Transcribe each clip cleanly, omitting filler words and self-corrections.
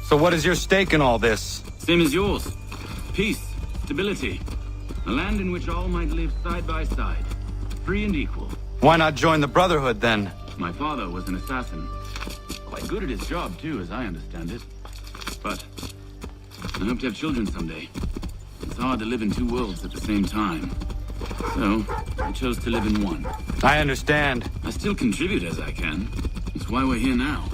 So what is your stake in all this? Same as yours. Peace, stability. A land in which all might live side by side. Free and equal. Why not join the Brotherhood, then? My father was an assassin. Quite good at his job, too, as I understand it. But I hope to have children someday. It's hard to live in two worlds at the same time. So, I chose to live in one. I understand. I still contribute as I can. It's why we're here now.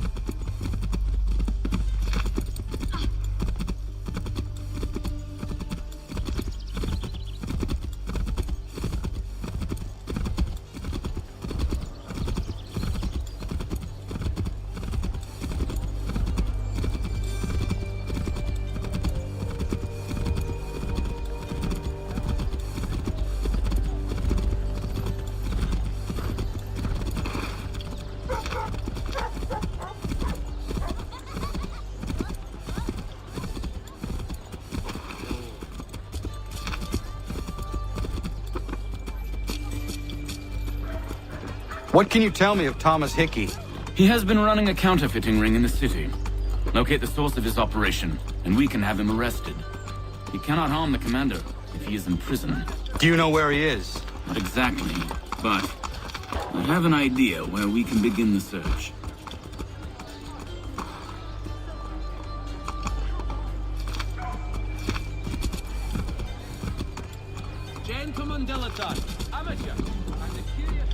What can you tell me of Thomas Hickey? He has been running a counterfeiting ring in the city. Locate the source of his operation, and we can have him arrested. He cannot harm the commander if he is in prison. Do you know where he is? Not exactly, but I have an idea where we can begin the search. Gentleman dilettante, amateur, and the curious...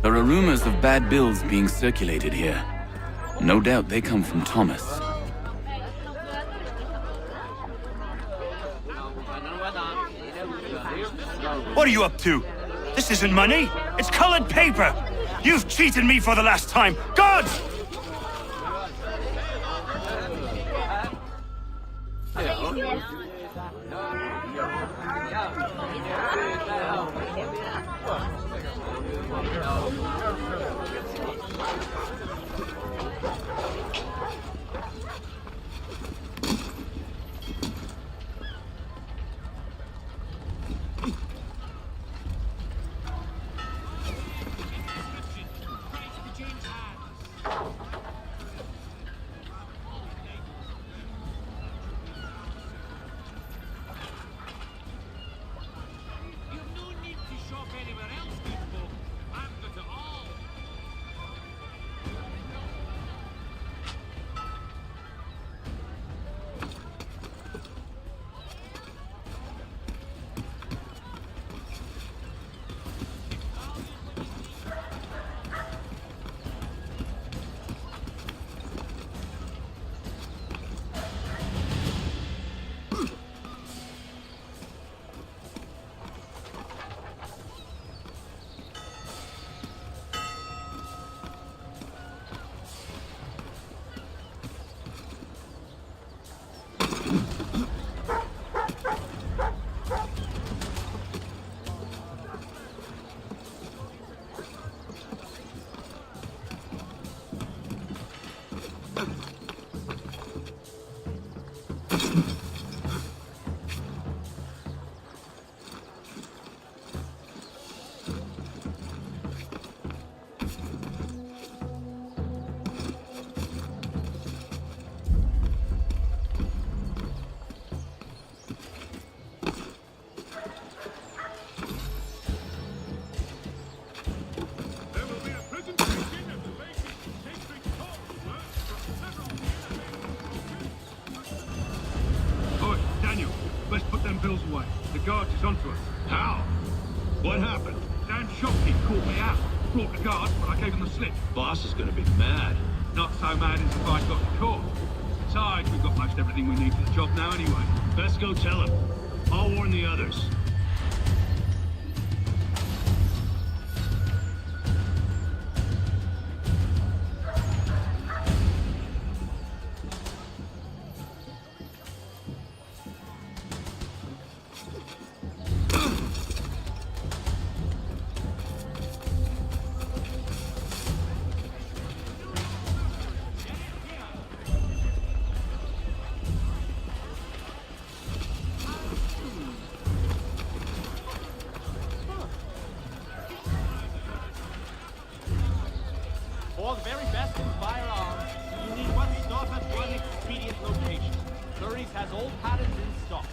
There are rumors of bad bills being circulated here. No doubt they come from Thomas. What are you up to? This isn't money. It's colored paper. You've cheated me for the last time. God! bills away. The guards is onto us. How? What happened? Dan Shopkeep caught me out. Brought the guards, but I gave him the slip. Boss is gonna be mad. Not so mad as if I'd got caught. Besides, we've got most everything we need for the job now anyway. Best go tell him. I'll warn the others. For the very best in firearms, you need one stop at one expedient location. Curry's has all patterns in stock.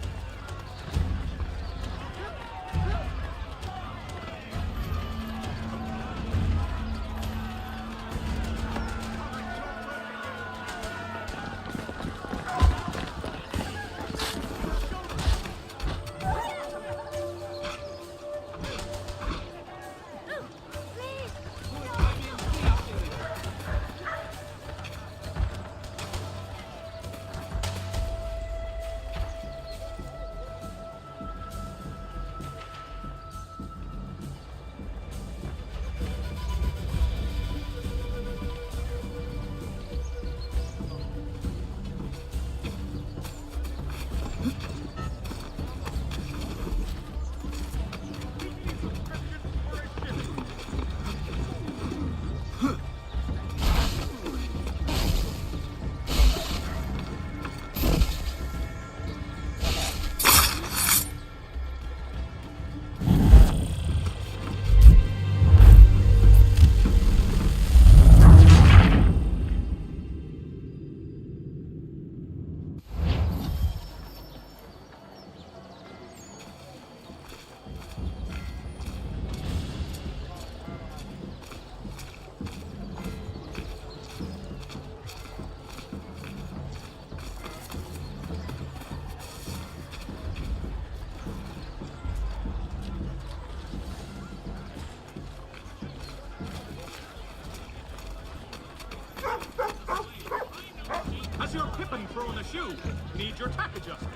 Has your pippin thrown a shoe? Need your tack adjusted?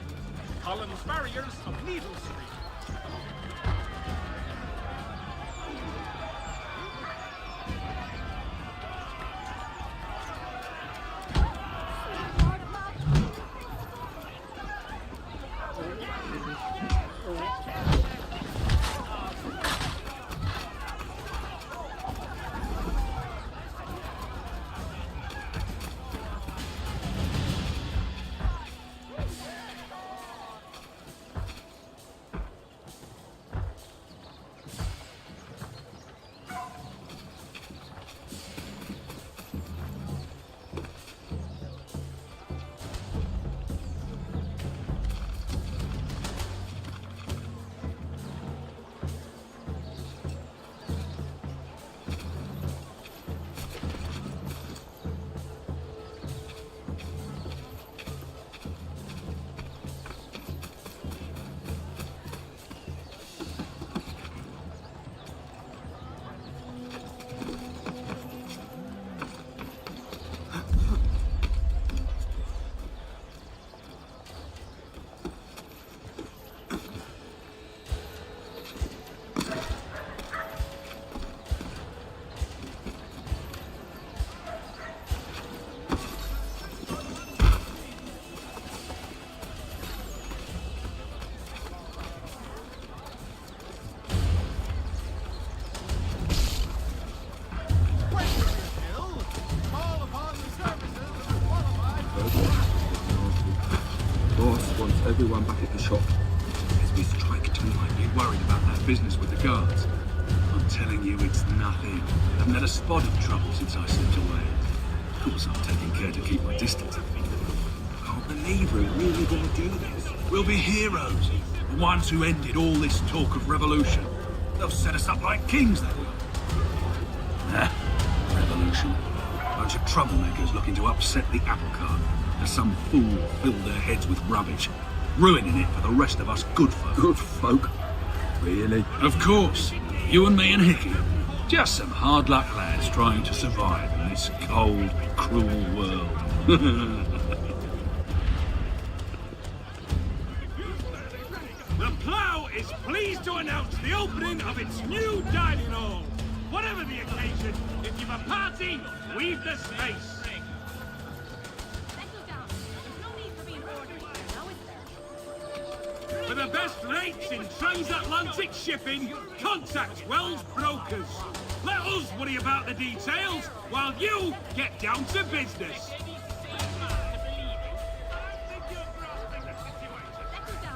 Collins Farriers of Needle Street. Everyone back at the shop. As we strike tonight, you're worried about that business with the guards. I'm telling you, it's nothing. I haven't had a spot of trouble since I slipped away. Of course, I'm taking care to keep my distance. I can't believe we're really going to do this. We'll be heroes. The ones who ended all this talk of revolution. They'll set us up like kings, they will. Revolution. A bunch of troublemakers looking to upset the apple cart. As some fool filled their heads with rubbish, ruining it for the rest of us good folk. Good folk? Really? Of course. You and me and Hickey. Just some hard luck lads trying to survive in this cold, cruel world. the opening of its new dining hall. Whatever the occasion, if you've a party, leave the space. For the best rates in transatlantic shipping, contact Wells Brokers. Let us worry about the details while you get down to business.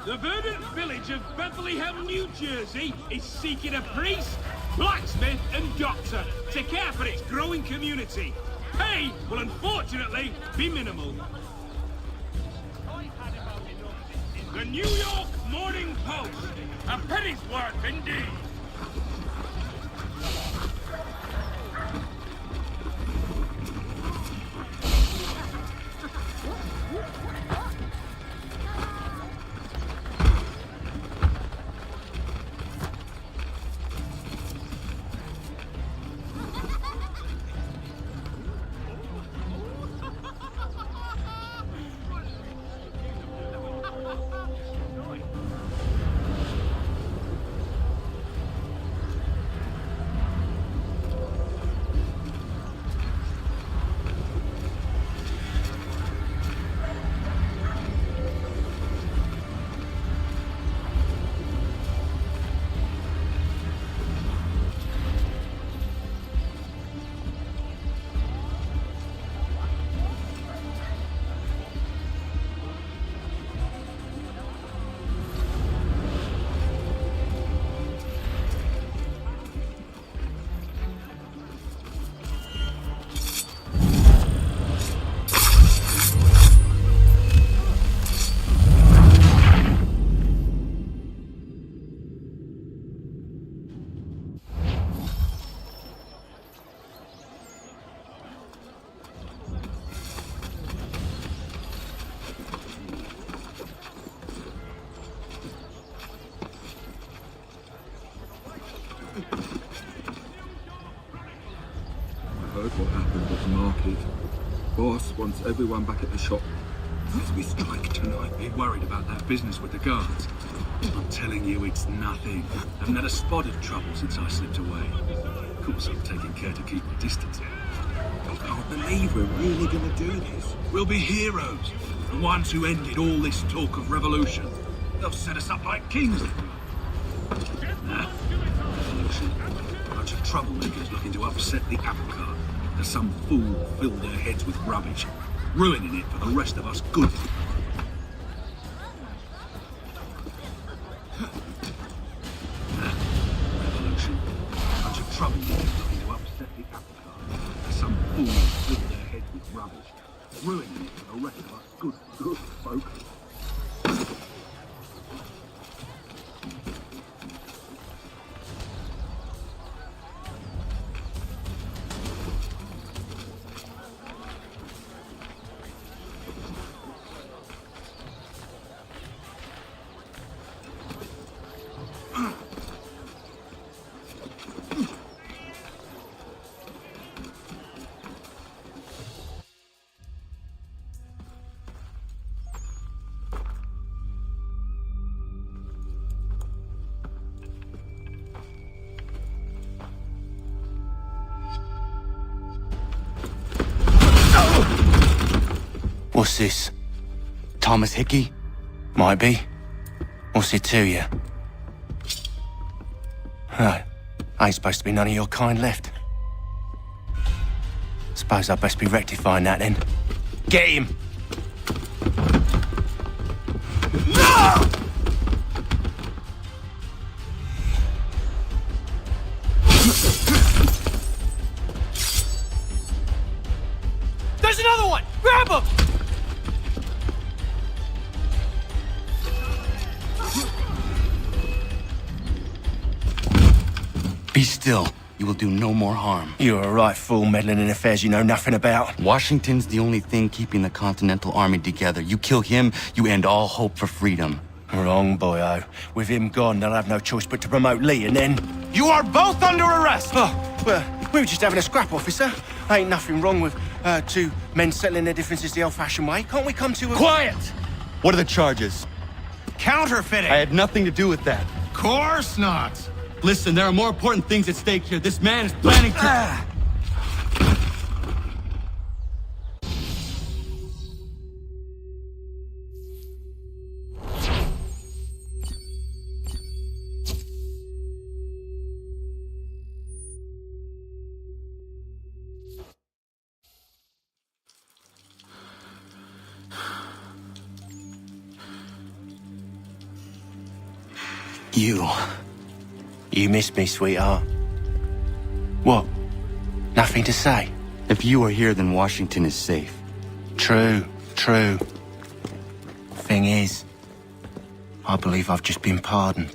The verdant village of Bethlehem, New Jersey is seeking a priest, blacksmith and doctor to care for its growing community. Pay will unfortunately be minimal. The New York Morning Post. A penny's worth indeed. Heard what happened at the market. Boss wants everyone back at the shop. As we strike tonight, be worried about that business with the guards. I'm telling you, it's nothing. I've had a spot of trouble since I slipped away. Of course, I'm taking care to keep my distance. I can't believe we're really gonna do this. We'll be heroes. The ones who ended all this talk of revolution. They'll set us up like kings. Nah. Revolution. A bunch of troublemakers looking to upset the apple cart. As some fool filled their heads with rubbish, ruining it for the rest of us good. Revolution. A bunch of troublemakers looking to upset the apple cart. As some fool filled their heads with rubbish, ruining it for the rest of us good folk. What's this? Thomas Hickey? Might be. What's it to you? Right. Ain't supposed to be none of your kind left. Suppose I'd best be rectifying that then. Get him! No! There's another one! Grab him! Be still. You will do no more harm. You're a right fool meddling in affairs you know nothing about. Washington's the only thing keeping the Continental Army together. You kill him, you end all hope for freedom. Wrong, boyo. With him gone, they'll have no choice but to promote Lee, and then... You are both under arrest! Oh, well, we were just having a scrap, officer. Ain't nothing wrong with two men settling their differences the old-fashioned way. Can't we come to a... Quiet! What are the charges? Counterfeiting! I had nothing to do with that. Course not. Listen, there are more important things at stake here. This man is planning to... You missed me, sweetheart. What? Nothing to say? If you are here, then Washington is safe. True. Thing is, I believe I've just been pardoned.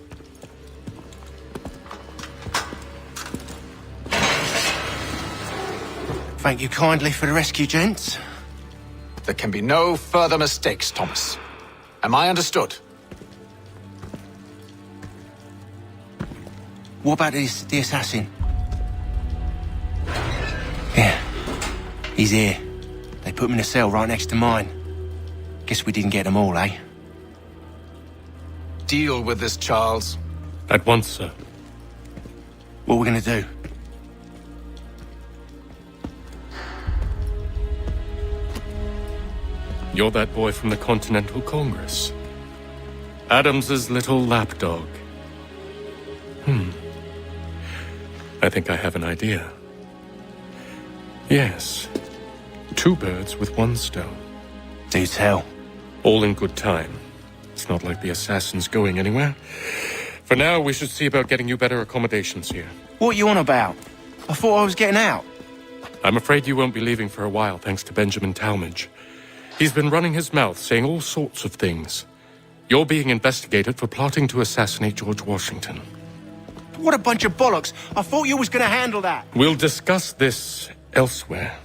Thank you kindly for the rescue, gents. There can be no further mistakes, Thomas. Am I understood? What about the assassin? Yeah, he's here. They put him in a cell right next to mine. Guess we didn't get them all, eh? Deal with this, Charles. At once, sir. What are we gonna do? You're that boy from the Continental Congress. Adams's little lapdog. I think I have an idea. Yes. 2 birds with 1 stone. Do tell. All in good time. It's not like the assassin's going anywhere. For now, we should see about getting you better accommodations here. What are you on about? I thought I was getting out. I'm afraid you won't be leaving for a while, thanks to Benjamin Talmadge. He's been running his mouth, saying all sorts of things. You're being investigated for plotting to assassinate George Washington. What a bunch of bollocks. I thought you was gonna handle that. We'll discuss this elsewhere.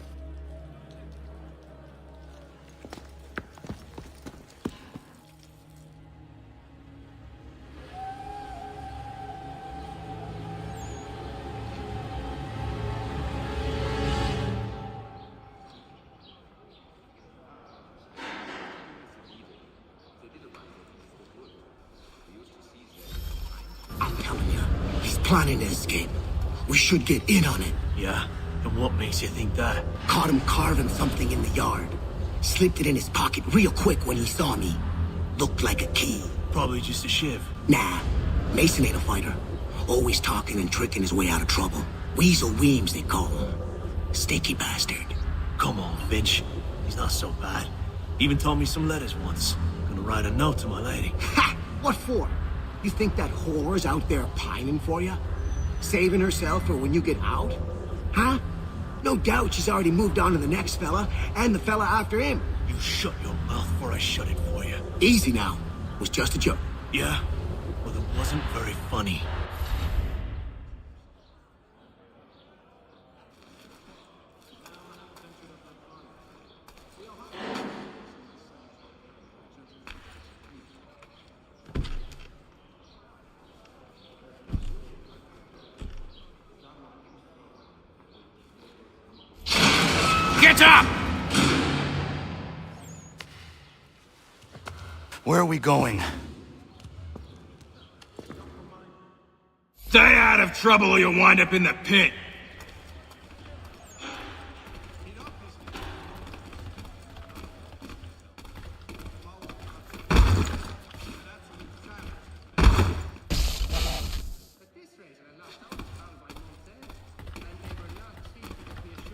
I'm telling you, he's planning to escape. We should get in on it. Yeah? And what makes you think that? Caught him carving something in the yard. Slipped it in his pocket real quick when he saw me. Looked like a key. Probably just a shiv. Nah, Mason ain't a fighter. Always talking and tricking his way out of trouble. Weasel Weems, they call him. Sticky bastard. Come on, Finch. He's not so bad. Even taught me some letters once. Gonna write a note to my lady. Ha! What for? You think that whore's out there pining for you? Saving herself for when you get out? Huh? No doubt she's already moved on to the next fella, and the fella after him. You shut your mouth before I shut it for you. Easy now. It was just a joke. Yeah? Well, it wasn't very funny. Get up! Where are we going? Stay out of trouble or you'll wind up in the pit.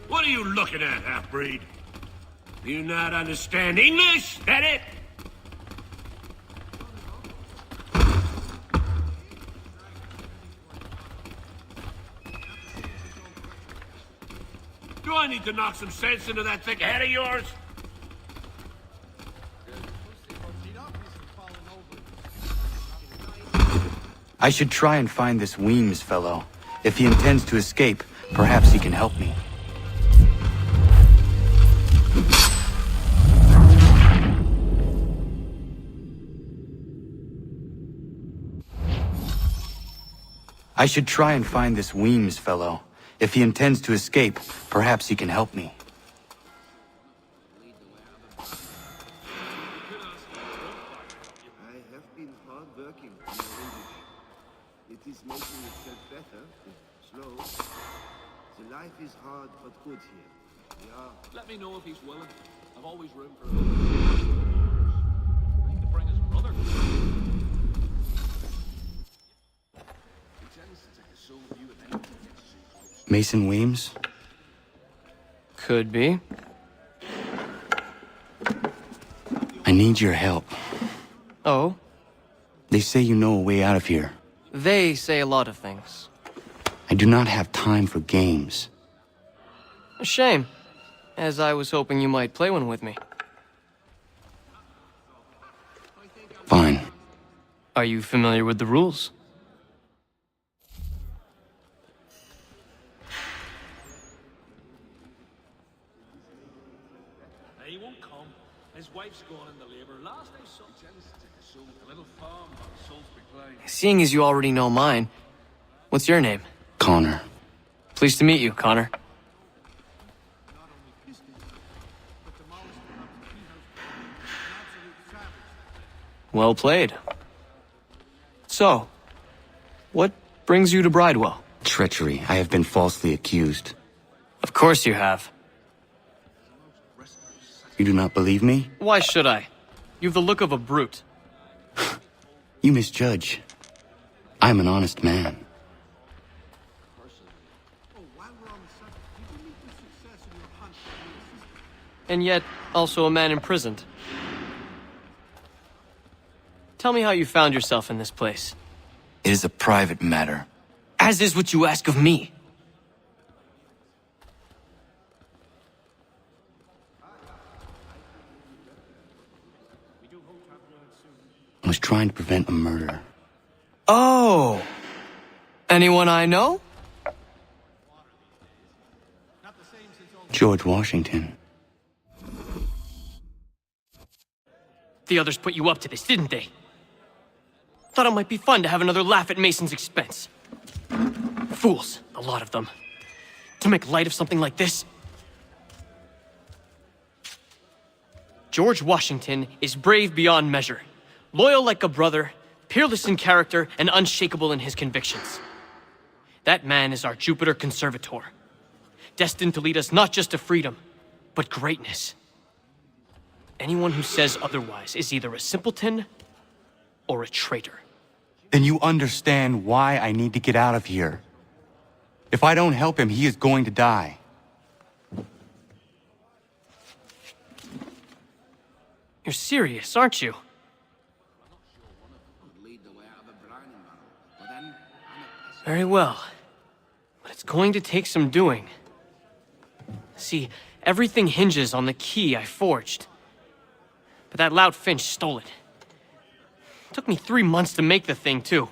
What are you looking at, half-breed? Do you not understand English? That it? Do I need to knock some sense into that thick head of yours? I should try and find this Weems fellow. If he intends to escape, perhaps he can help me. I should try and find this Weems fellow. If he intends to escape, perhaps he can help me. I have been hard working. It is making itself slow. The life is hard but good here. We are. Let me know if he's willing. I've always room for him. I need to bring his brother. Mason Weems? Could be. I need your help. Oh? They say you know a way out of here. They say a lot of things. I do not have time for games. A shame, as I was hoping you might play one with me. Fine. Are you familiar with the rules? He won't come. His wife's gone into labor. Last I saw, a little farm on Salisbury Plain. Seeing as you already know mine, what's your name? Connor. Pleased to meet you, Connor. Well played. So, what brings you to Bridewell? Treachery. I have been falsely accused. Of course you have. You do not believe me? Why should I? You've the look of a brute. You misjudge. I'm an honest man. And yet, also a man imprisoned. Tell me how you found yourself in this place. It is a private matter. As is what you ask of me. I was trying to prevent a murder. Oh! Anyone I know? George Washington. The others put you up to this, didn't they? Thought it might be fun to have another laugh at Mason's expense. Fools, a lot of them. To make light of something like this. George Washington is brave beyond measure, loyal like a brother, peerless in character, and unshakable in his convictions. That man is our Jupiter Conservator, destined to lead us not just to freedom, but greatness. Anyone who says otherwise is either a simpleton or a traitor. Then you understand why I need to get out of here. If I don't help him, he is going to die. You're serious, aren't you? Very well. But it's going to take some doing. See, everything hinges on the key I forged. But that lout Finch stole it. Took me 3 months to make the thing, too.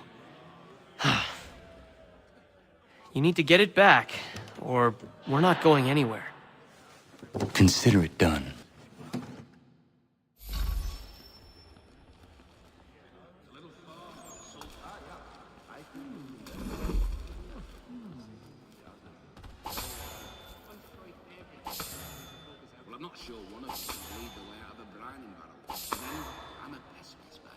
You need to get it back, or we're not going anywhere. Consider it done. Well, I'm not sure one of us can lead the way out of a brining barrel. Then I'm a pessimist, but...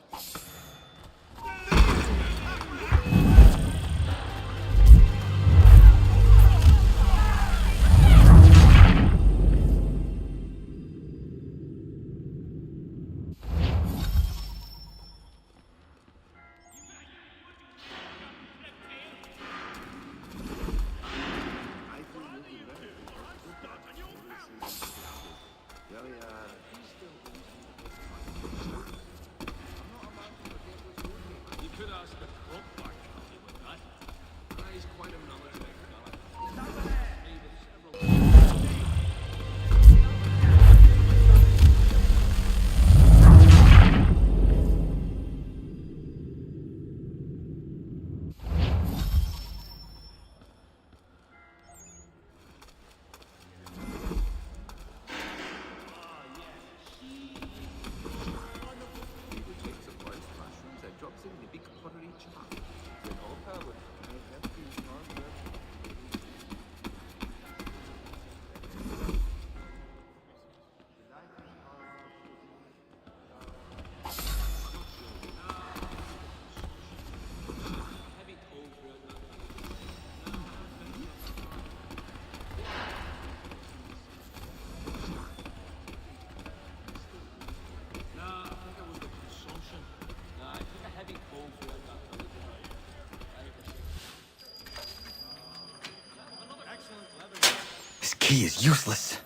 This key is useless.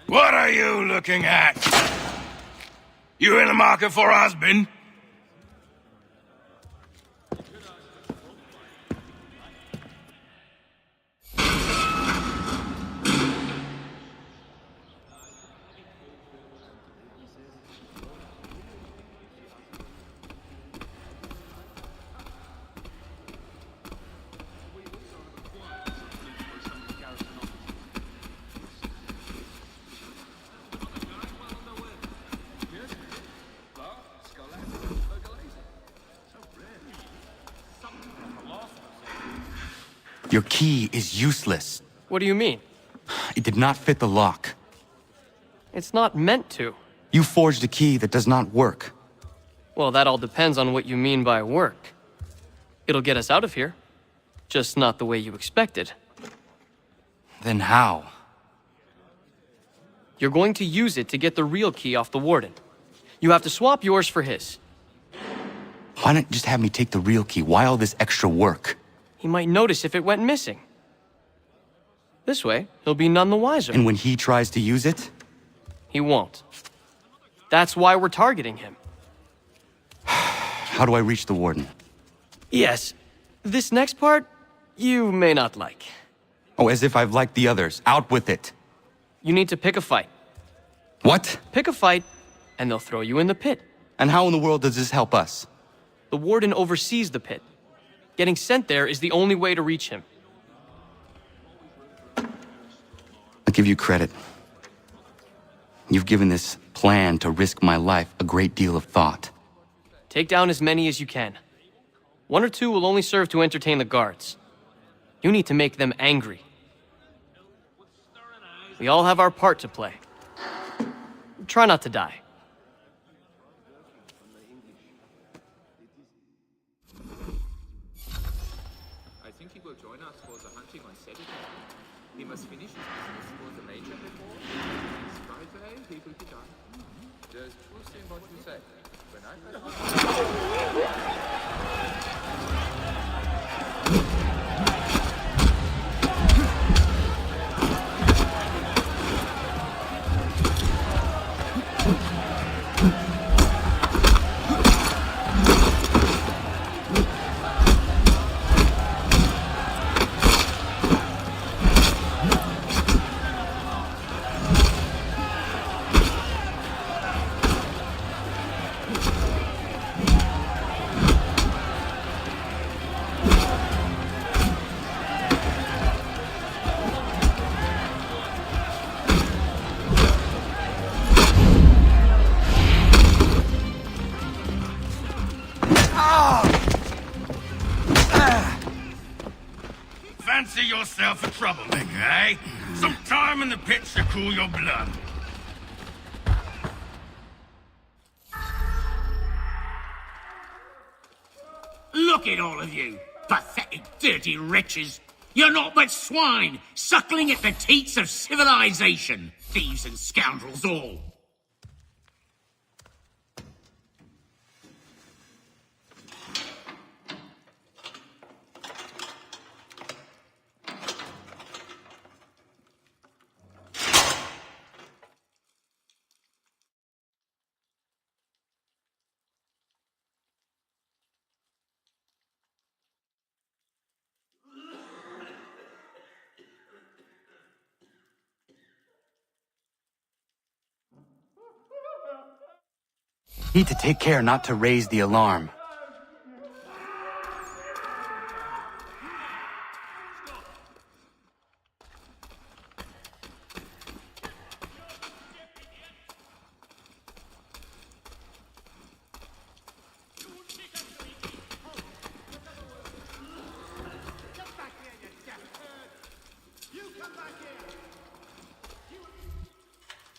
What are you looking at? You in the market for a husband? Your key is useless. What do you mean? It did not fit the lock. It's not meant to. You forged a key that does not work. Well, that all depends on what you mean by work. It'll get us out of here. Just not the way you expected. Then how? You're going to use it to get the real key off the warden. You have to swap yours for his. Why not just have me take the real key? Why all this extra work? He might notice if it went missing. This way, he'll be none the wiser. And when he tries to use it? He won't. That's why we're targeting him. How do I reach the warden? Yes. This next part, you may not like. Oh, as if I've liked the others. Out with it. You need to pick a fight. What? Pick a fight, and they'll throw you in the pit. And how in the world does this help us? The warden oversees the pit. Getting sent there is the only way to reach him. I'll give you credit. You've given this plan to risk my life a great deal of thought. Take down as many as you can. 1 or 2 will only serve to entertain the guards. You need to make them angry. We all have our part to play. Try not to die. I think he will join us for the hunting on Saturday. He must finish his business for the major before. Friday, he will be done. There's truth in what you say. When I Fancy yourself a troublemaker, eh? Some time in the pits to cool your blood. Look at all of you, pathetic, dirty wretches. You're not but swine, suckling at the teats of civilization. Thieves and scoundrels all. Need to take care not to raise the alarm.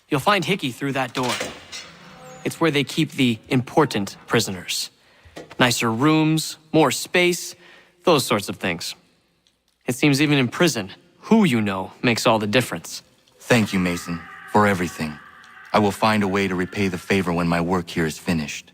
You'll find Hickey through that door. It's where they keep the important prisoners. Nicer rooms, more space, those sorts of things. It seems even in prison, who you know makes all the difference. Thank you, Mason, for everything. I will find a way to repay the favor when my work here is finished.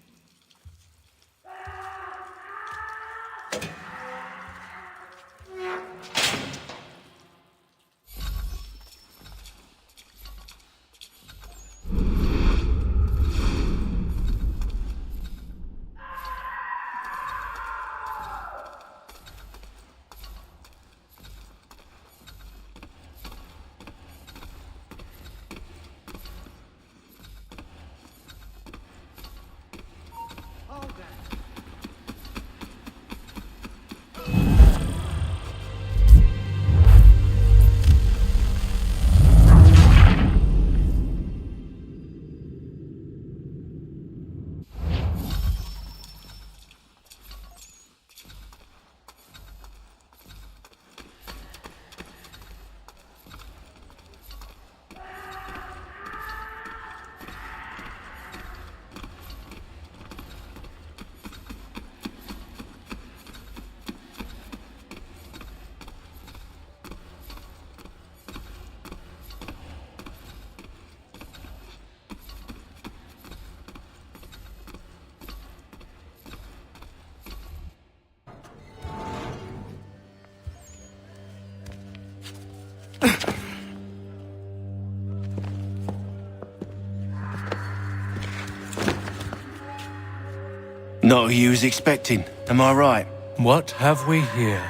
Not who you was expecting, am I right? What have we here?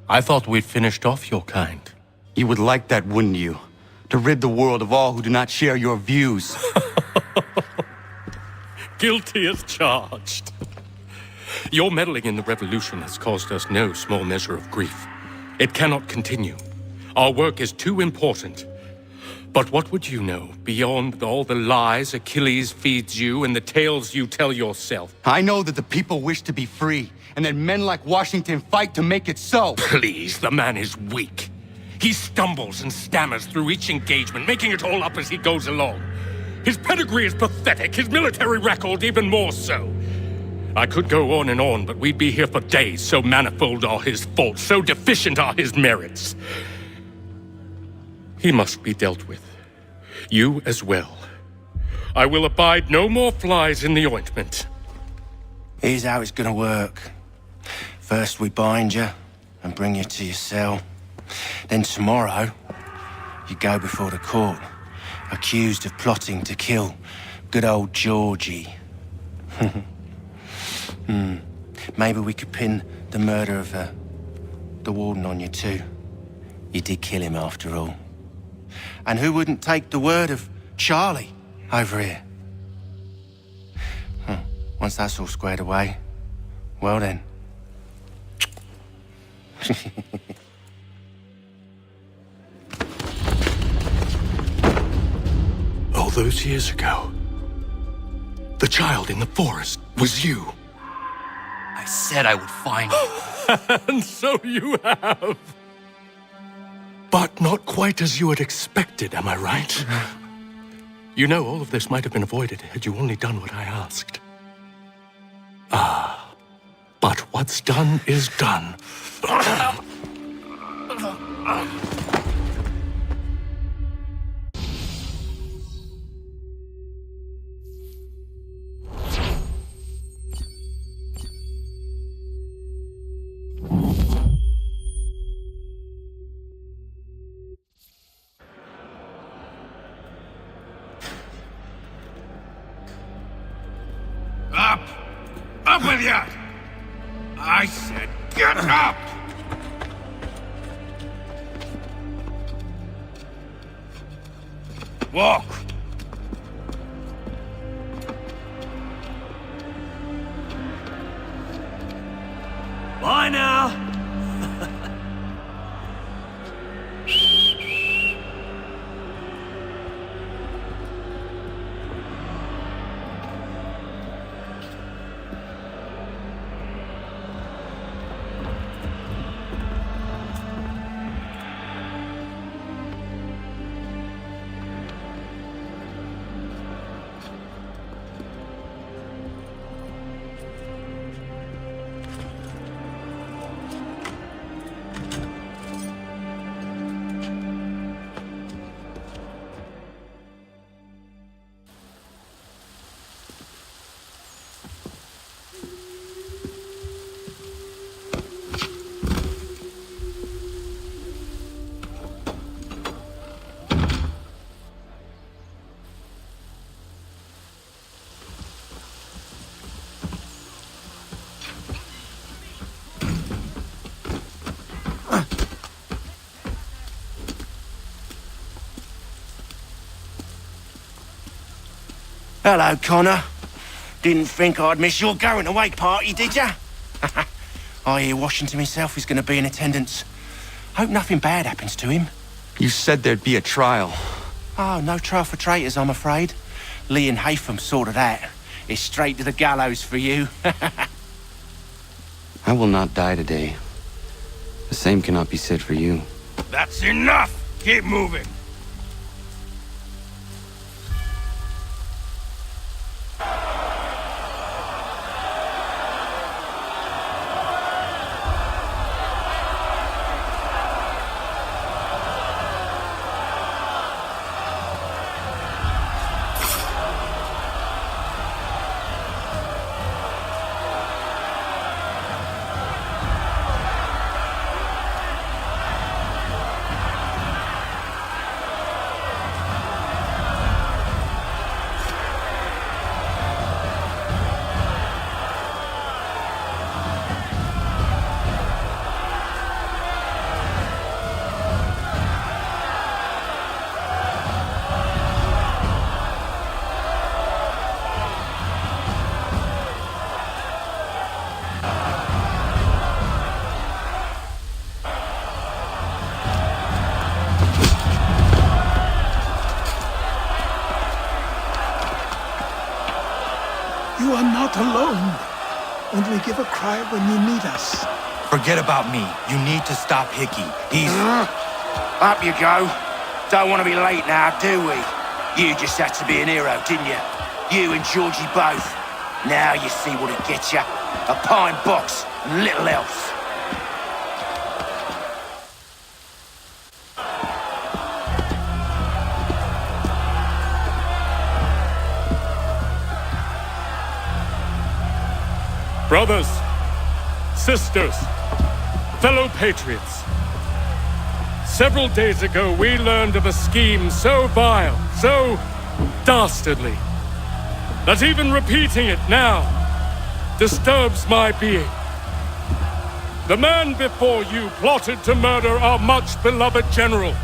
I thought we'd finished off your kind. You would like that, wouldn't you? To rid the world of all who do not share your views. Guilty as charged. Your meddling in the revolution has caused us no small measure of grief. It cannot continue. Our work is too important. But what would you know beyond all the lies Achilles feeds you and the tales you tell yourself? I know that the people wish to be free, and that men like Washington fight to make it so. Please, the man is weak. He stumbles and stammers through each engagement, making it all up as he goes along. His pedigree is pathetic, his military record even more so. I could go on, but we'd be here for days. So manifold are his faults, so deficient are his merits. He must be dealt with. You as well. I will abide no more flies in the ointment. Here's how it's gonna work. First we bind you and bring you to your cell. Then tomorrow, you go before the court, accused of plotting to kill good old Georgie. Maybe we could pin the murder of the warden on you too. You did kill him after all. And who wouldn't take the word of Charlie over here? Once that's all squared away, well then. All those years ago, the child in the forest was you. I said I would find you. And so you have. But not quite as you had expected, am I right? You know, all of this might have been avoided had you only done what I asked. But what's done is done. Up! Up with you! I said get up! Walk! Bye now. Hello, Connor. Didn't think I'd miss your going away party, did ya? I hear Washington himself is going to be in attendance. Hope nothing bad happens to him. You said there'd be a trial. Oh, no trial for traitors, I'm afraid. Lee and Haytham sorted that. It's straight to the gallows for you. I will not die today. The same cannot be said for you. That's enough! Keep moving! Only give a cry when you need us. Forget about me. You need to stop Hickey. He's... Up you go. Don't want to be late now, do we? You just had to be an hero, didn't you? You and Georgie both. Now you see what it gets you. A pine box and little else. Brothers, sisters, fellow patriots. Several days ago, we learned of a scheme so vile, so dastardly, that even repeating it now disturbs my being. The man before you plotted to murder our much-beloved general.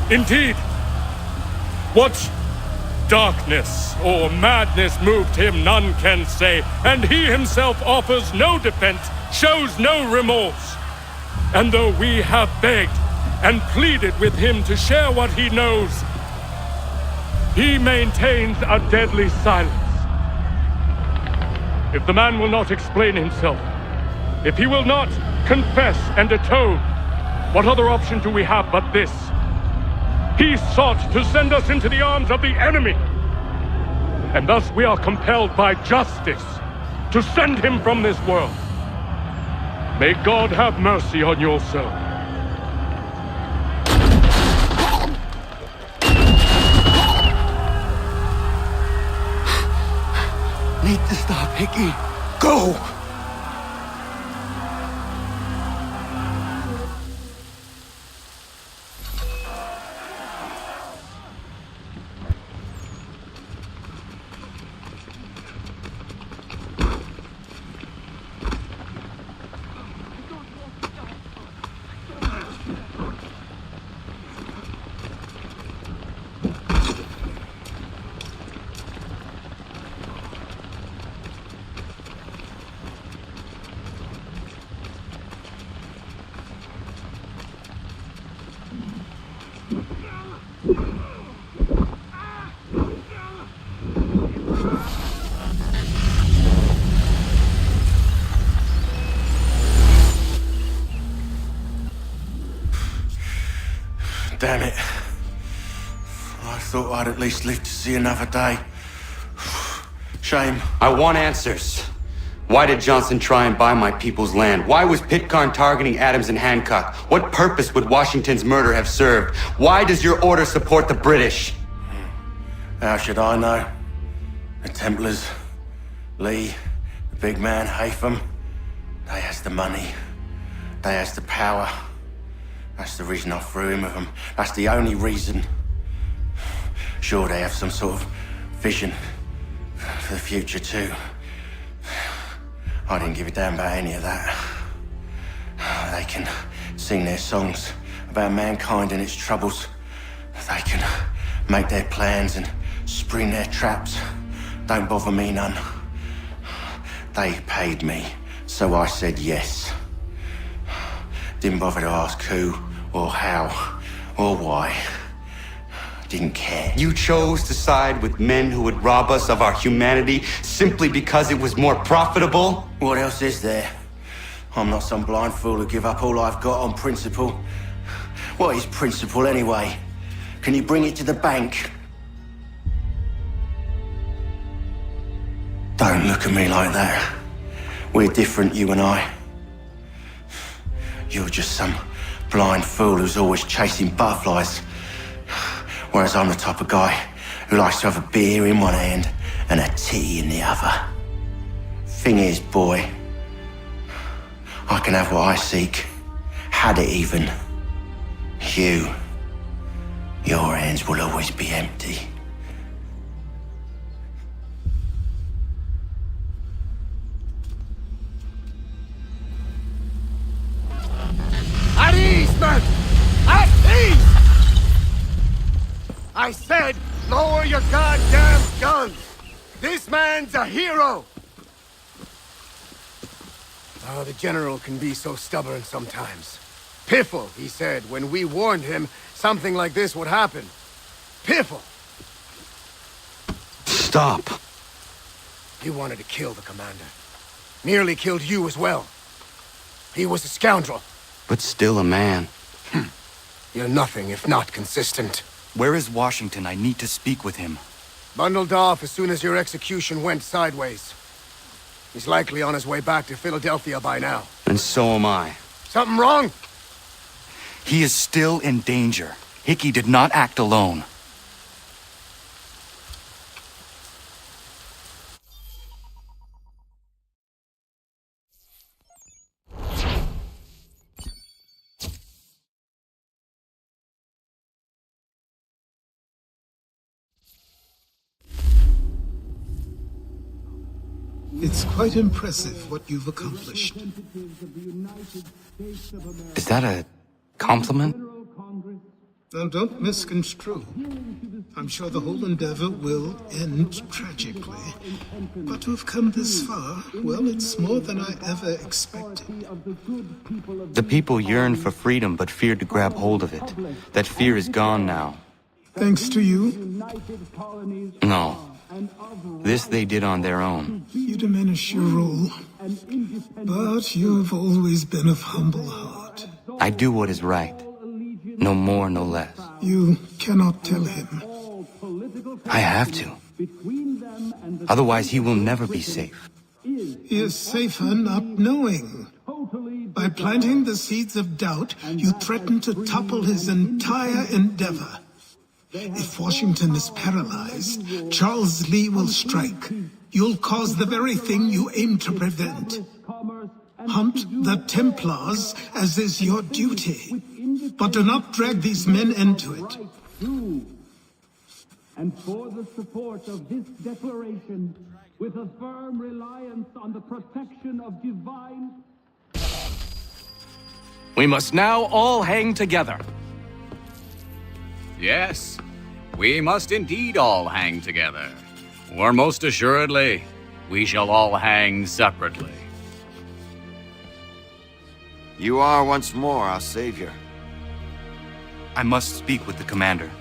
Indeed, what darkness or madness moved him, none can say, and he himself offers no defense, shows no remorse. And though we have begged and pleaded with him to share what he knows, he maintains a deadly silence. If the man will not explain himself, if he will not confess and atone, what other option do we have but this? He sought to send us into the arms of the enemy. And thus we are compelled by justice to send him from this world. May God have mercy on your soul. Need to stop, Hickey. Go! Damn it. I thought I'd at least live to see another day. Shame. I want answers. Why did Johnson try and buy my people's land? Why was Pitcairn targeting Adams and Hancock? What purpose would Washington's murder have served? Why does your order support the British? How should I know? The Templars, Lee, the big man, Haytham, they has the money. They has the power. That's the reason I threw in with them. That's the only reason. Sure, they have some sort of vision for the future too. I didn't give a damn about any of that. They can sing their songs about mankind and its troubles. They can make their plans and spring their traps. Don't bother me none. They paid me, so I said yes. Didn't bother to ask who, or how, or why. Didn't care. You chose to side with men who would rob us of our humanity simply because it was more profitable? What else is there? I'm not some blind fool who give up all I've got on principle. What is principle anyway? Can you bring it to the bank? Don't look at me like that. We're different, you and I. You're just some blind fool who's always chasing butterflies. Whereas I'm the type of guy who likes to have a beer in one hand and a tea in the other. Thing is, boy, I can have what I seek. Had it even. Your hands will always be empty. At ease, men! At ease! I said, lower your goddamn guns! This man's a hero! Oh, the general can be so stubborn sometimes. Piffle, he said, when we warned him something like this would happen. Piffle! Stop. He wanted to kill the commander. Nearly killed you as well. He was a scoundrel. But still a man. You're nothing if not consistent. Where is Washington? I need to speak with him. Bundled off as soon as your execution went sideways. He's likely on his way back to Philadelphia by now. And so am I. Something wrong? He is still in danger. Hickey did not act alone. It's quite impressive what you've accomplished. Is that a compliment? Now, don't misconstrue. I'm sure the whole endeavor will end tragically. But to have come this far, well, it's more than I ever expected. The people yearn for freedom but feared to grab hold of it. That fear is gone now. Thanks to you? No. This they did on their own. You diminish your role. But you've always been of humble heart. I do what is right. No more, no less. You cannot tell him. I have to. Otherwise, he will never be safe. He is safer not knowing. By planting the seeds of doubt, you threaten to topple his entire endeavor. If Washington is paralyzed, Charles Lee will strike. You'll cause the very thing you aim to prevent. Hunt the Templars, as is your duty. But do not drag these men into it. And for the support of this declaration, with a firm reliance on the protection of divine... We must now all hang together. Yes, we must indeed all hang together. Or most assuredly, we shall all hang separately. You are once more our savior. I must speak with the commander.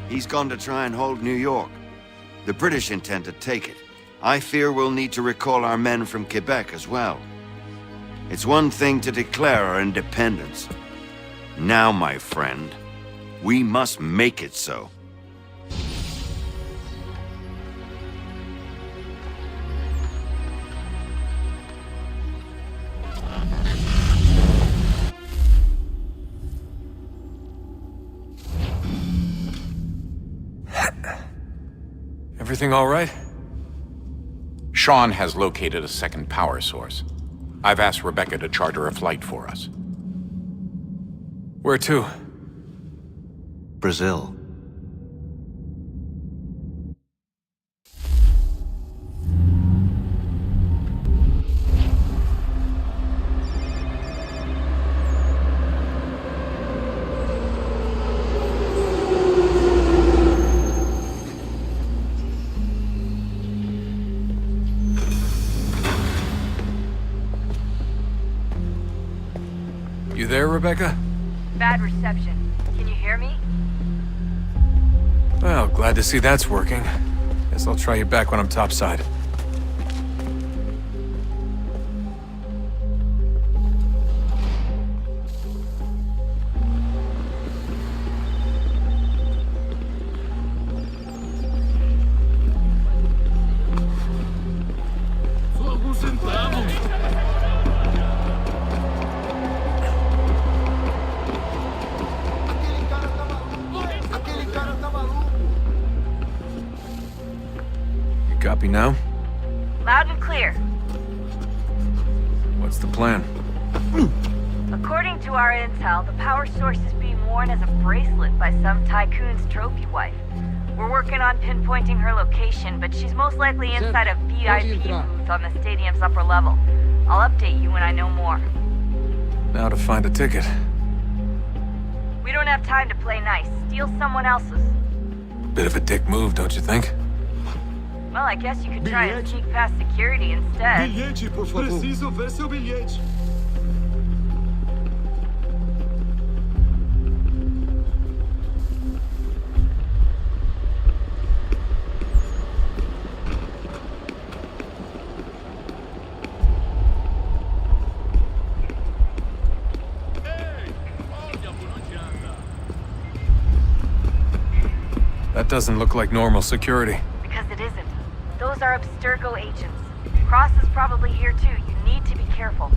He's gone to try and hold New York. The British intend to take it. I fear we'll need to recall our men from Quebec as well. It's one thing to declare our independence. Now, my friend, we must make it so. Everything all right? Sean has located a second power source. I've asked Rebecca to charter a flight for us. Where to? Brazil. You there, Rebecca? Bad reception. Can you hear me? Well, glad to see that's working. Guess I'll try you back when I'm topside. Copy now? Loud and clear. What's the plan? According to our intel, the power source is being worn as a bracelet by some tycoon's trophy wife. We're working on pinpointing her location, but she's most likely inside a VIP booth on the stadium's upper level. I'll update you when I know more. Now to find a ticket. We don't have time to play nice. Steal someone else's. Bit of a dick move, don't you think? Well, I guess you could try and sneak past security instead. Bilhete, por favor. Preciso ver seu bilhete. That doesn't look like normal security. Because it isn't. Those are Abstergo agents. Cross is probably here too. You need to be careful.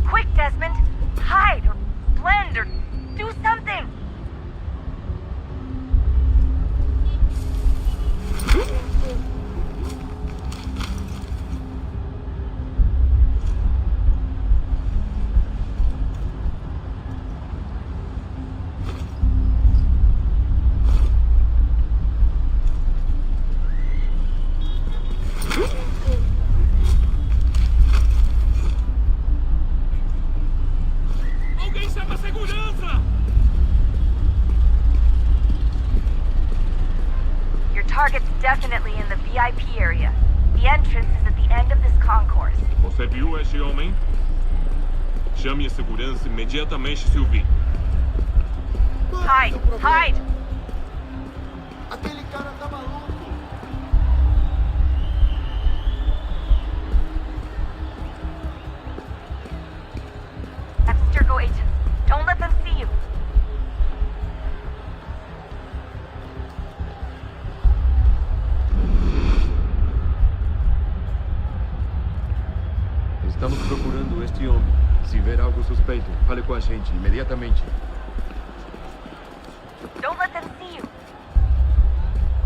Quick, Desmond! Hide, or blend, or do something! Alguém chama a segurança! Your target's definitely in the VIP area. The entrance is at the end of this concourse. Você viu este homem? Chame a segurança imediatamente se o vir. Hide! Hide! Aquele cara tá maluco. Abstergo agents, don't let them see you. Estamos procurando este homem. Se ver algo suspeito, fale com a gente imediatamente. Don't let them see you.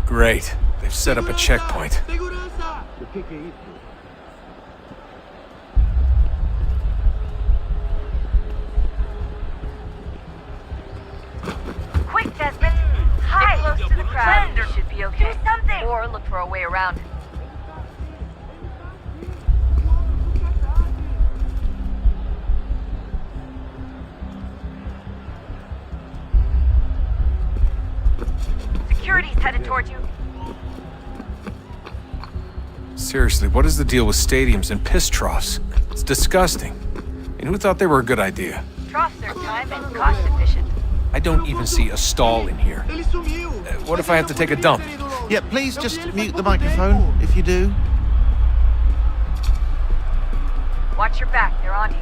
Great. They've set up a checkpoint. Segurança! O que é isso? Quick, Desmond! Hide close to the crowd. You should be okay. Do something! Or look for a way around it. Security's headed towards you. Seriously, what is the deal with stadiums and piss troughs? It's disgusting. And who thought they were a good idea? Troughs are time and cost efficient. I don't even see a stall in here. What if I have to take a dump? Yeah, please just mute the microphone if you do. Watch your back, they're on you.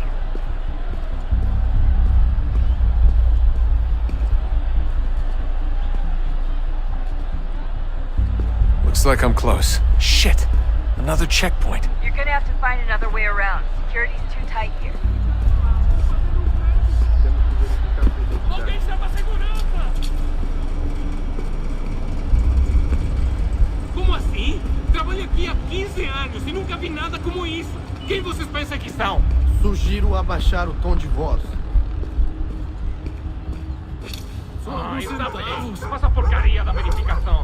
Looks like I'm close. Shit! Another checkpoint. You're gonna have to find another way around. Security's too tight here. Alguém chama a segurança! Como assim? Trabalho aqui há 15 anos e nunca vi nada como isso. Quem vocês pensam que são? Sugiro abaixar o tom de voz. Ai, Deus, faz a porcaria da verificação.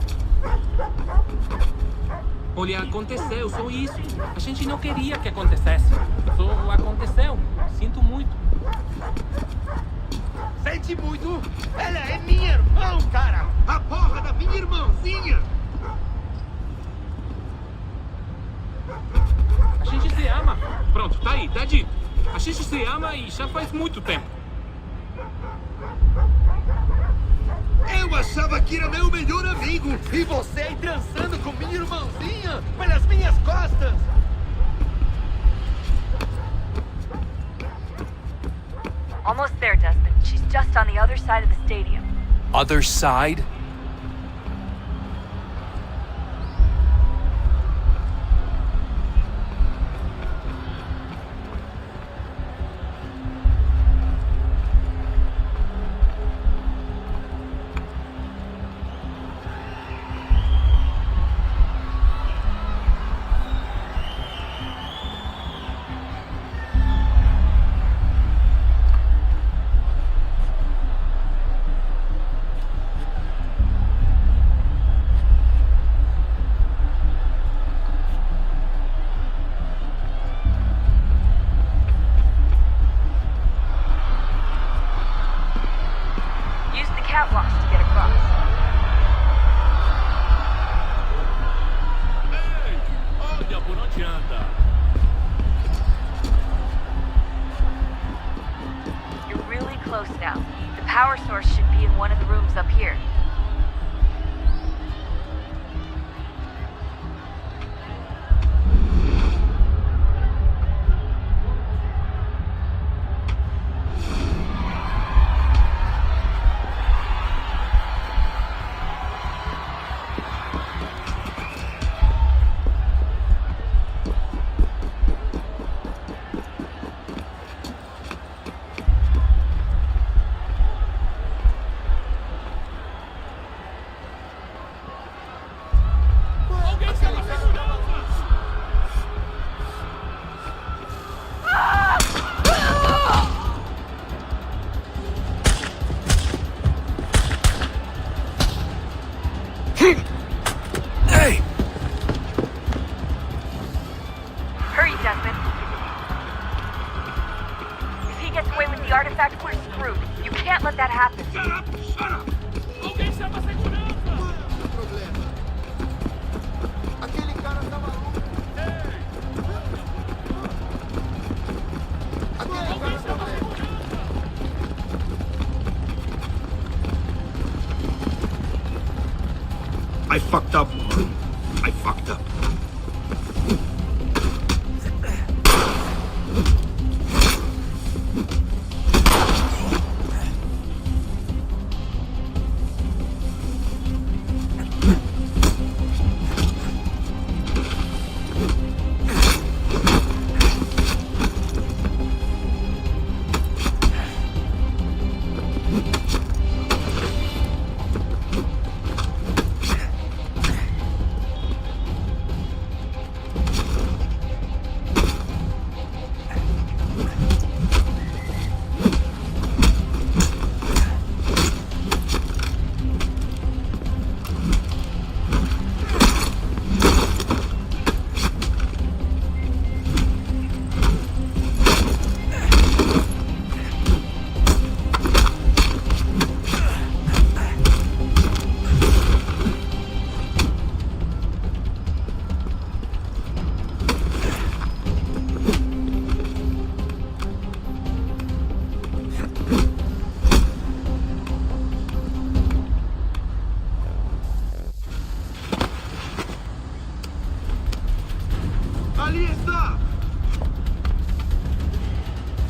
Olha, aconteceu, só isso. A gente não queria que acontecesse. Só aconteceu. Sinto muito. Sente muito? Ela é minha irmã, cara! A porra da minha irmãzinha! A gente se ama. Pronto, tá aí, tá dito. A gente se ama e já faz muito tempo. Eu achava que era meu melhor amigo! E você aí dançando com minha irmãzinha pelas minhas costas! Almost there, Desmond. She's just on the other side of the stadium. Other side? Catwalks to get across. Ei, olha por onde anda. close now. The power source should be in one of the rooms up here. Hey! Hurry, Desmond. If he gets away with the artifact, we're screwed. You can't let that happen. Shut up! Shut up! Okay, siamo I fucked up. I fucked up.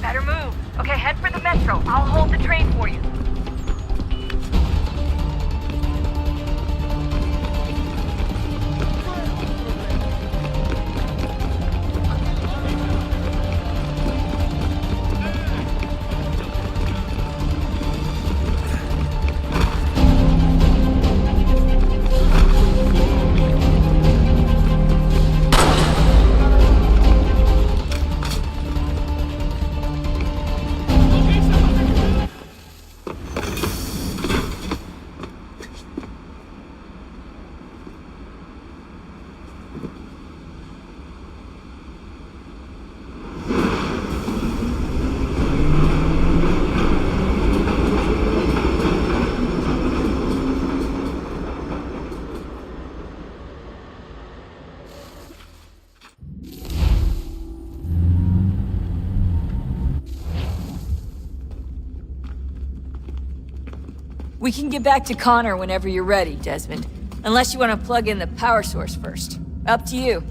Better move. Okay, head for the metro. I'll hold the train for you. We can get back to Connor whenever you're ready, Desmond. Unless you want to plug in the power source first. Up to you.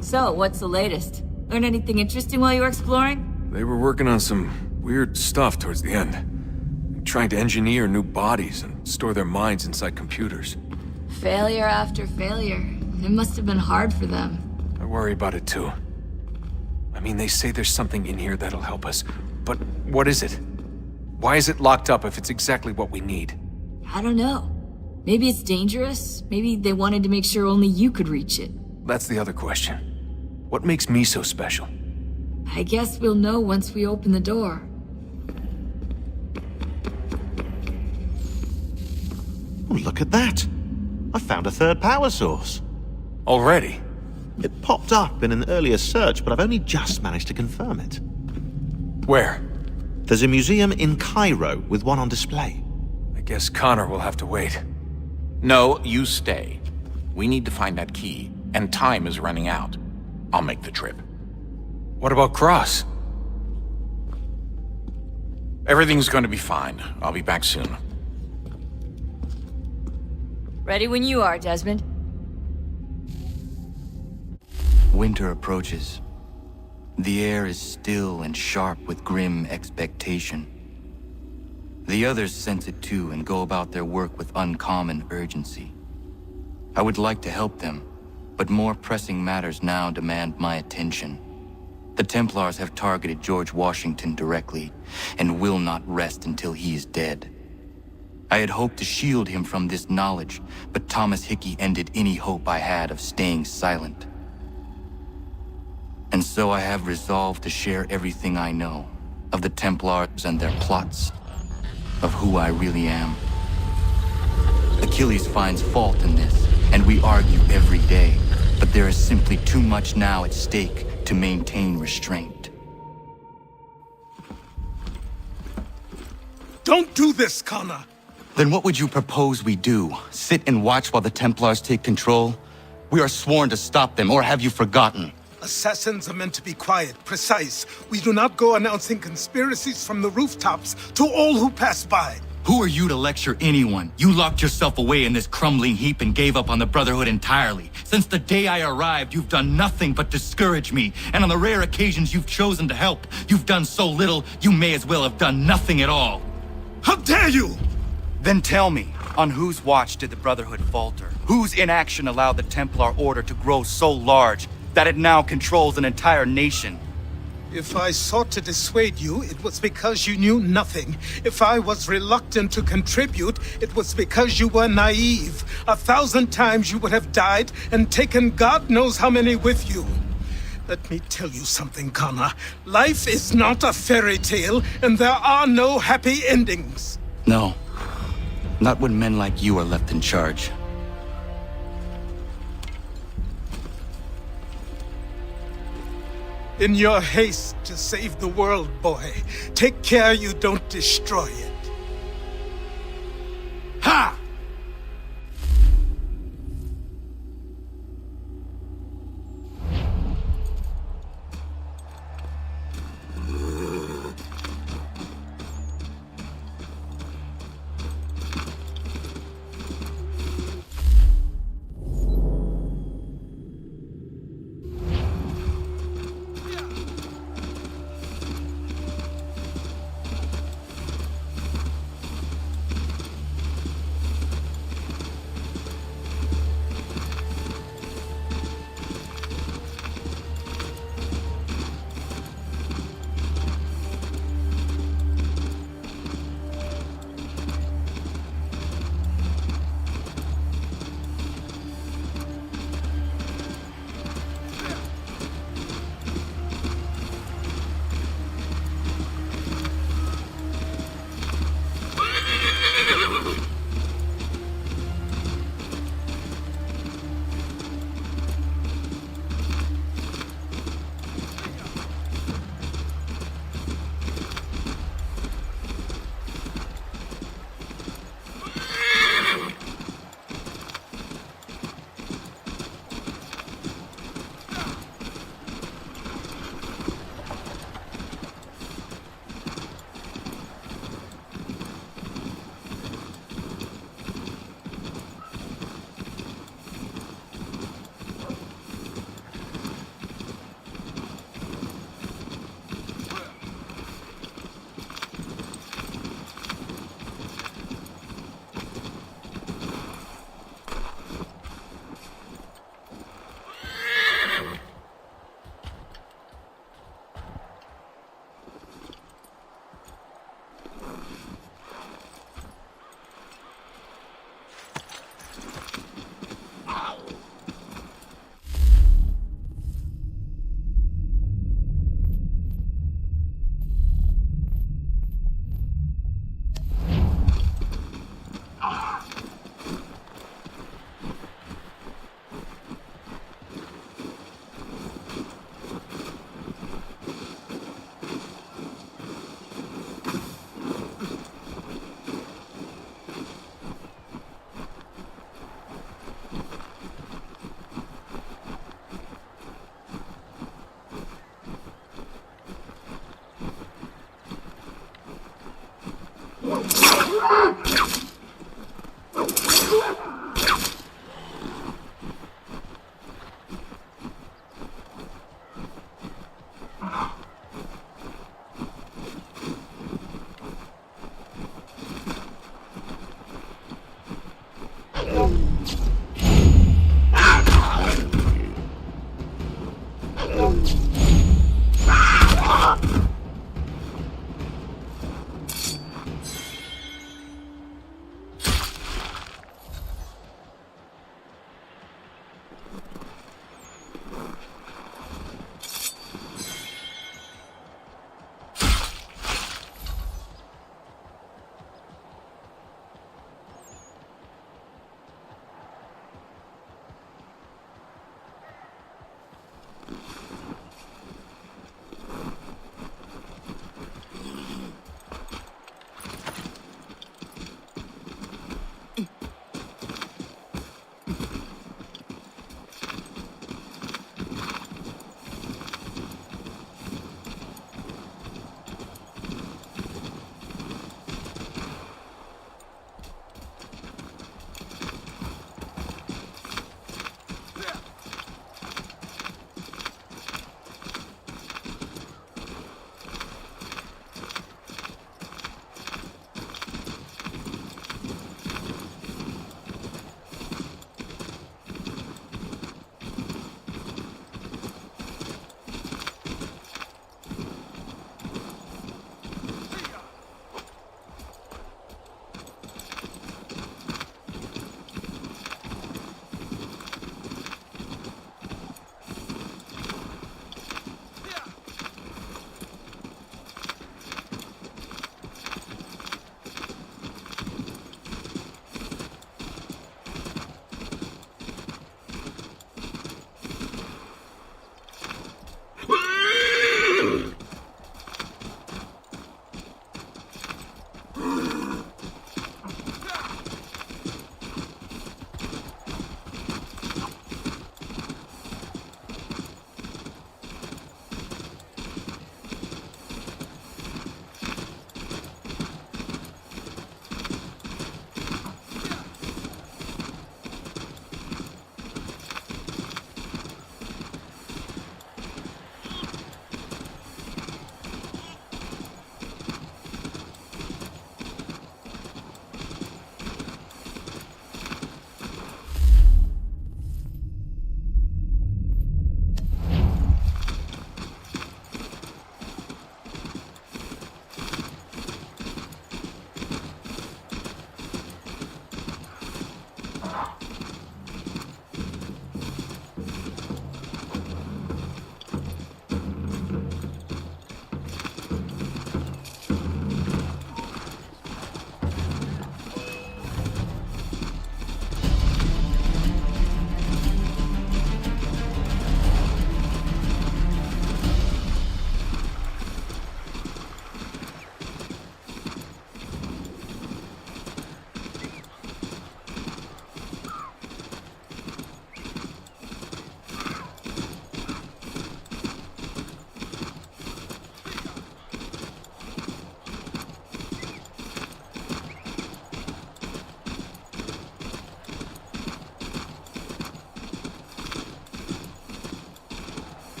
So, what's the latest? Learn anything interesting while you were exploring? They were working on some weird stuff towards the end. Trying to engineer new bodies and store their minds inside computers. Failure after failure. It must have been hard for them. I worry about it too. I mean, they say there's something in here that'll help us, but what is it? Why is it locked up if it's exactly what we need? I don't know. Maybe it's dangerous. Maybe they wanted to make sure only you could reach it. That's the other question. What makes me so special? I guess we'll know once we open the door. Oh, look at that! I found a third power source. Already? It popped up in an earlier search, but I've only just managed to confirm it. Where? There's a museum in Cairo with one on display. I guess Connor will have to wait. No, you stay. We need to find that key, and time is running out. I'll make the trip. What about Cross? Everything's going to be fine. I'll be back soon. Ready when you are, Desmond. Winter approaches. The air is still and sharp with grim expectation. The others sense it too and go about their work with uncommon urgency. I would like to help them, but more pressing matters now demand my attention. The Templars have targeted George Washington directly, and will not rest until he is dead. I had hoped to shield him from this knowledge, but Thomas Hickey ended any hope I had of staying silent. And so I have resolved to share everything I know of the Templars and their plots, of who I really am. Achilles finds fault in this, and we argue every day, but there is simply too much now at stake to maintain restraint. Don't do this, Connor! Then what would you propose we do? Sit and watch while the Templars take control? We are sworn to stop them, or have you forgotten? Assassins are meant to be quiet, precise. We do not go announcing conspiracies from the rooftops to all who pass by. Who are you to lecture anyone? You locked yourself away in this crumbling heap and gave up on the Brotherhood entirely. Since the day I arrived, you've done nothing but discourage me. And on the rare occasions you've chosen to help, you've done so little, you may as well have done nothing at all. How dare you! Then tell me, on whose watch did the Brotherhood falter? Whose inaction allowed the Templar Order to grow so large that it now controls an entire nation? If I sought to dissuade you, it was because you knew nothing. If I was reluctant to contribute, it was because you were naive. 1,000 times you would have died and taken God knows how many with you. Let me tell you something, Connor. Life is not a fairy tale, and there are no happy endings. No. Not when men like you are left in charge. In your haste to save the world, boy, take care you don't destroy it. Ha!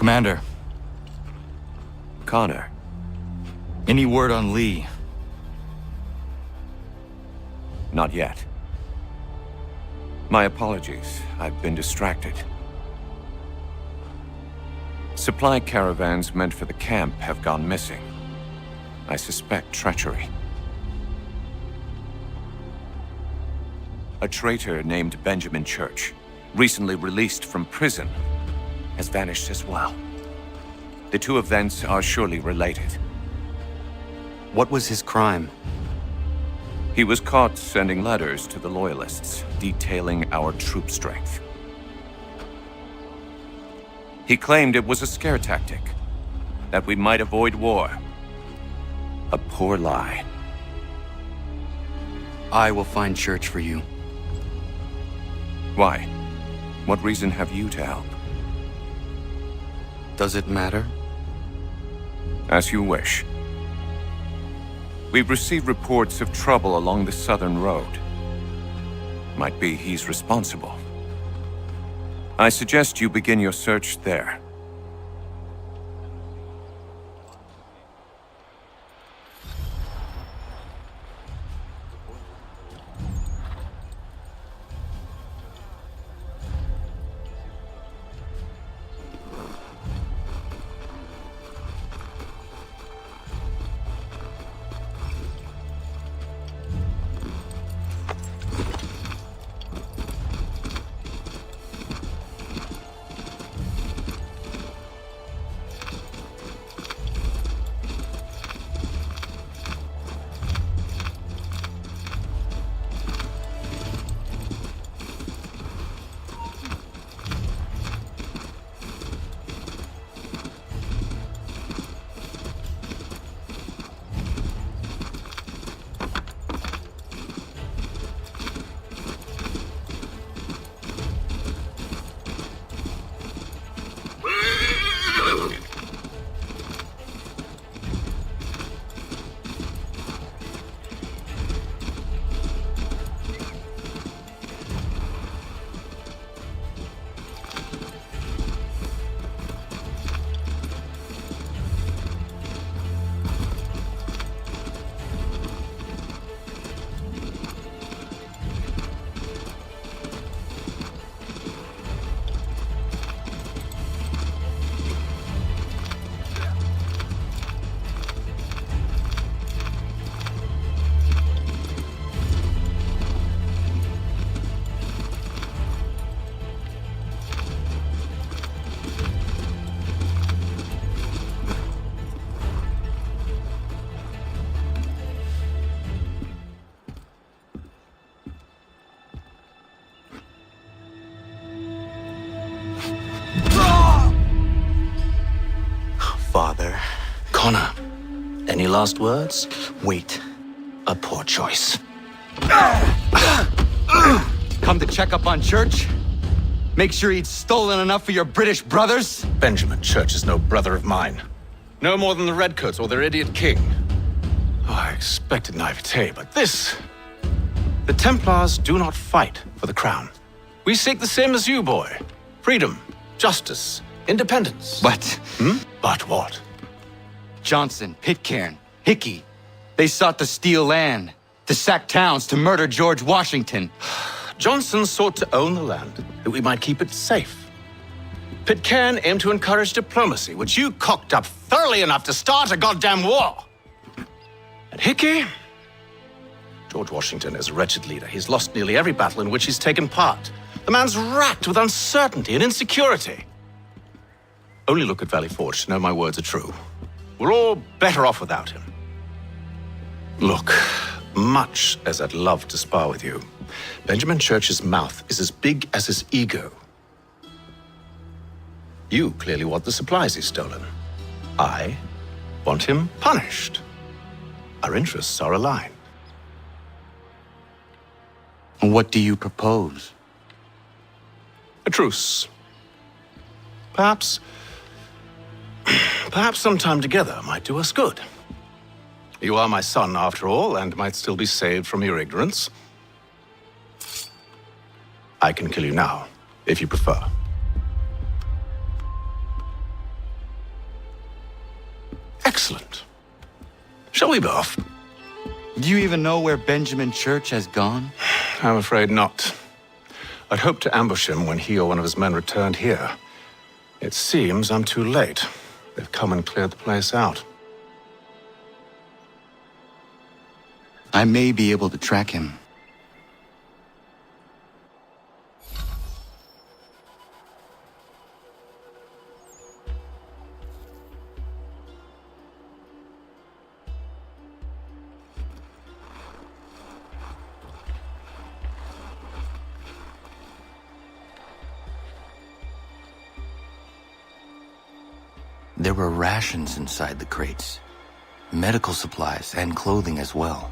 Commander. Connor. Any word on Lee? Not yet. My apologies. I've been distracted. Supply caravans meant for the camp have gone missing. I suspect treachery. A traitor named Benjamin Church, recently released from prison, has vanished as well. The two events are surely related. What was his crime? He was caught sending letters to the Loyalists, detailing our troop strength. He claimed it was a scare tactic, that we might avoid war. A poor lie. I will find Church for you. Why? What reason have you to help? Does it matter? As you wish. We've received reports of trouble along the southern road. Might be he's responsible. I suggest you begin your search there. Father. Connor, any last words? Wait. A poor choice. Come to check up on Church? Make sure he'd stolen enough for your British brothers? Benjamin Church is no brother of mine. No more than the Redcoats or their idiot king. Oh, I expected naivete, but this... The Templars do not fight for the crown. We seek the same as you, boy. Freedom, justice, independence. But... But what? Johnson, Pitcairn, Hickey, they sought to steal land, to sack towns, to murder George Washington. Johnson sought to own the land, that we might keep it safe. Pitcairn aimed to encourage diplomacy, which you cocked up thoroughly enough to start a goddamn war. And Hickey? George Washington is a wretched leader. He's lost nearly every battle in which he's taken part. The man's racked with uncertainty and insecurity. Only look at Valley Forge to know my words are true. We're all better off without him. Look, much as I'd love to spar with you, Benjamin Church's mouth is as big as his ego. You clearly want the supplies he's stolen. I want him punished. Our interests are aligned. What do you propose? A truce. Perhaps some time together might do us good. You are my son, after all, and might still be saved from your ignorance. I can kill you now, if you prefer. Excellent. Shall we be off? Do you even know where Benjamin Church has gone? I'm afraid not. I'd hoped to ambush him when he or one of his men returned here. It seems I'm too late. They've come and cleared the place out. I may be able to track him. There were rations inside the crates, medical supplies and clothing as well.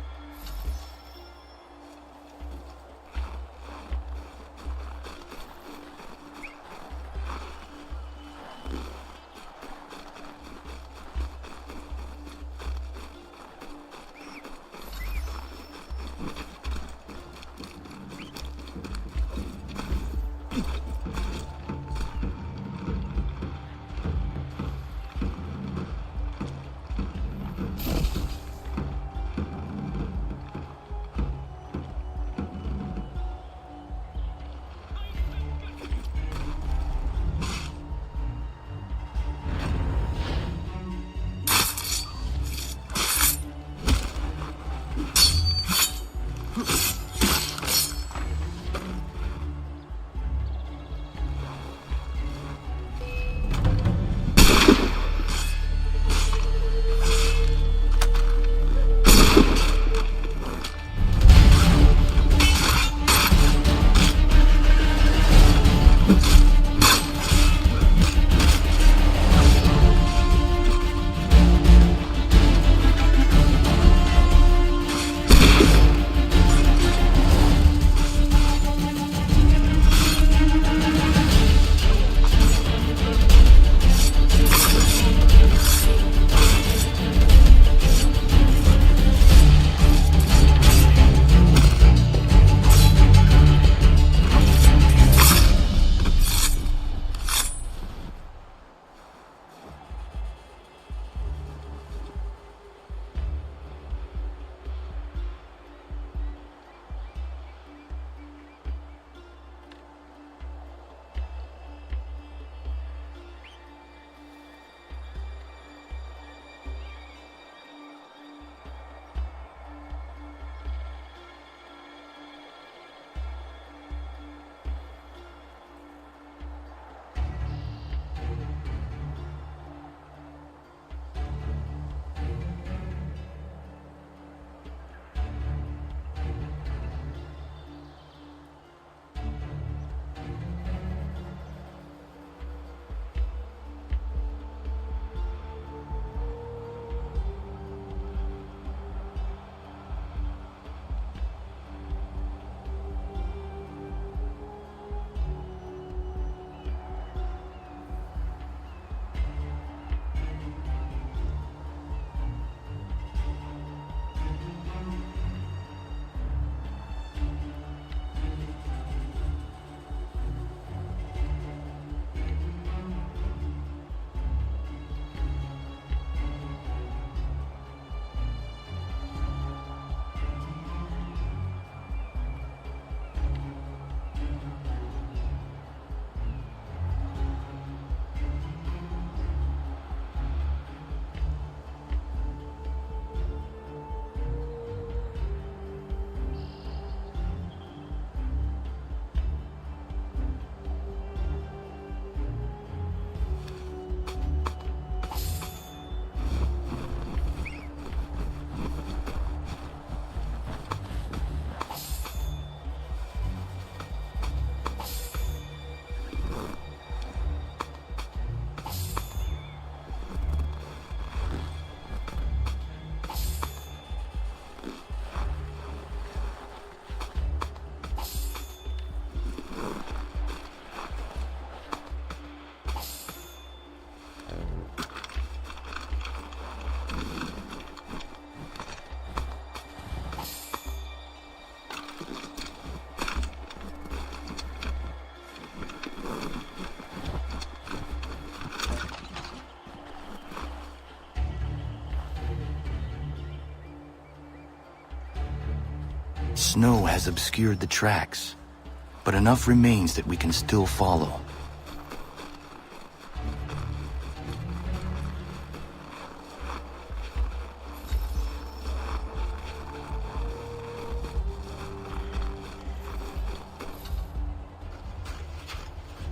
Snow has obscured the tracks, but enough remains that we can still follow.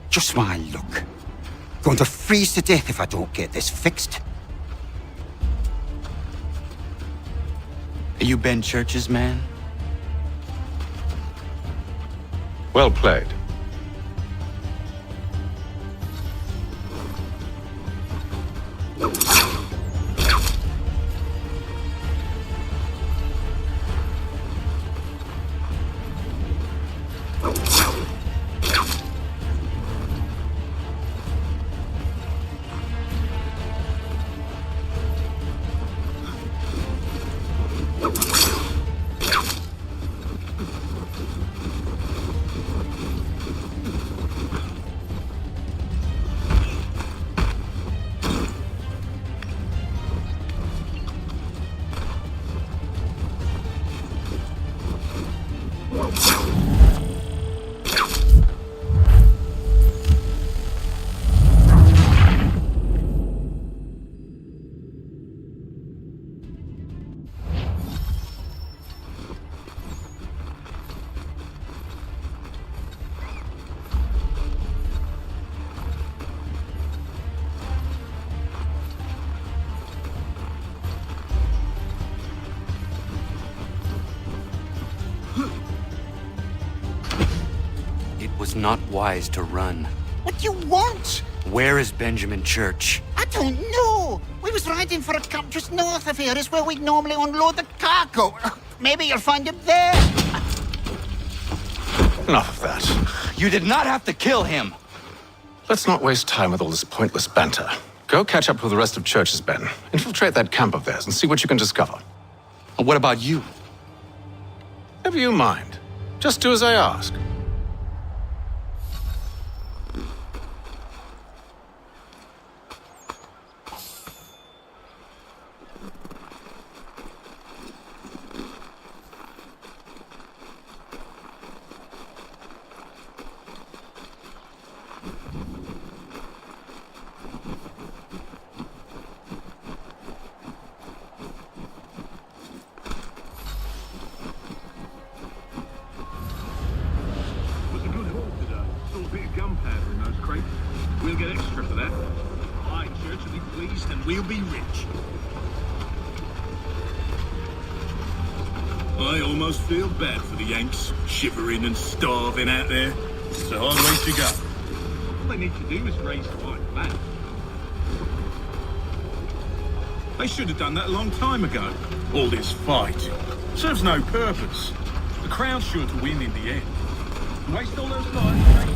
Just my luck. Going to freeze to death if I don't get this fixed. Are you Ben Church's man? Well played. was not wise to run. What do you want? Where is Benjamin Church? I don't know. We was riding for a camp just north of here. Is where we'd normally unload the cargo. Maybe you'll find him there. Enough of that. You did not have to kill him! Let's not waste time with all this pointless banter. Go catch up with where the rest of Church's been. Infiltrate that camp of theirs and see what you can discover. And what about you? Never you mind. Just do as I ask. We'll get extra for that. Aye, Church will be pleased and we'll be rich. I almost feel bad for the Yanks, shivering and starving out there. It's a hard way to go. All they need to do is raise the right flag. They should have done that a long time ago. All this fight serves no purpose. The Crown's sure to win in the end. Waste all those lives.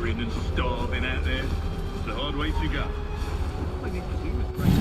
And starving out there. It's a hard way to go. All they need to do is break.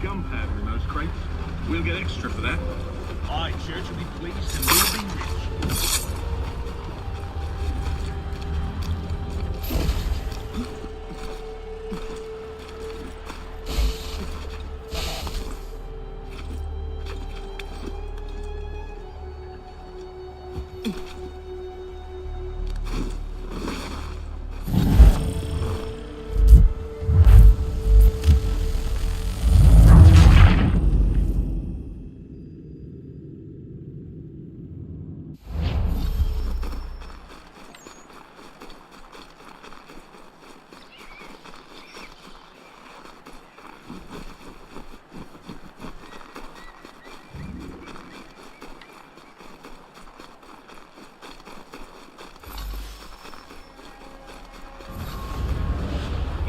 Gunpowder in those crates. We'll get extra for that. Aye, Church will be pleased and we'll be rich.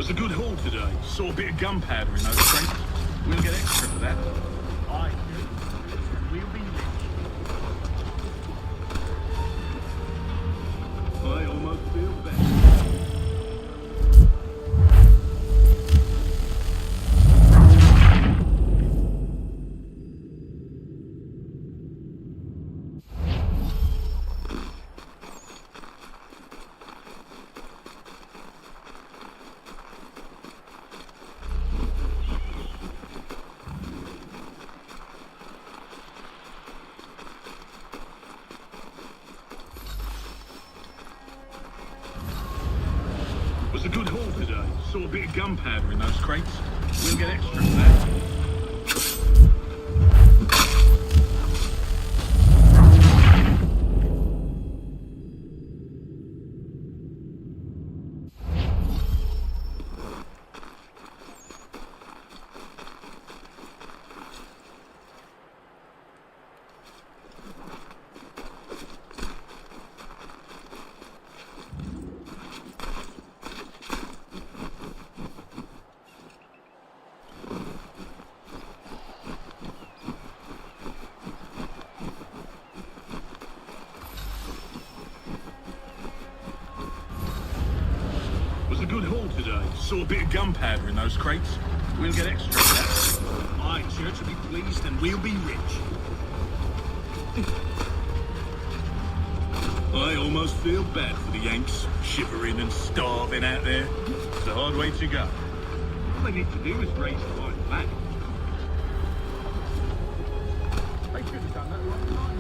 Was a good haul today. Saw a bit of gunpowder in those crates. We'll get extra for that. Aye. We'll be rich. I almost feel better. Was a good haul today. Saw a bit of gunpowder in those crates. We'll get extra for that. Was a good haul today. Saw a bit of gunpowder in those crates. We'll get extra for that. My church will be pleased and we'll be rich. I almost feel bad for the Yanks, shivering and starving out there. It's a hard way to go. All they need to do is raise the line back. They should have done that last time.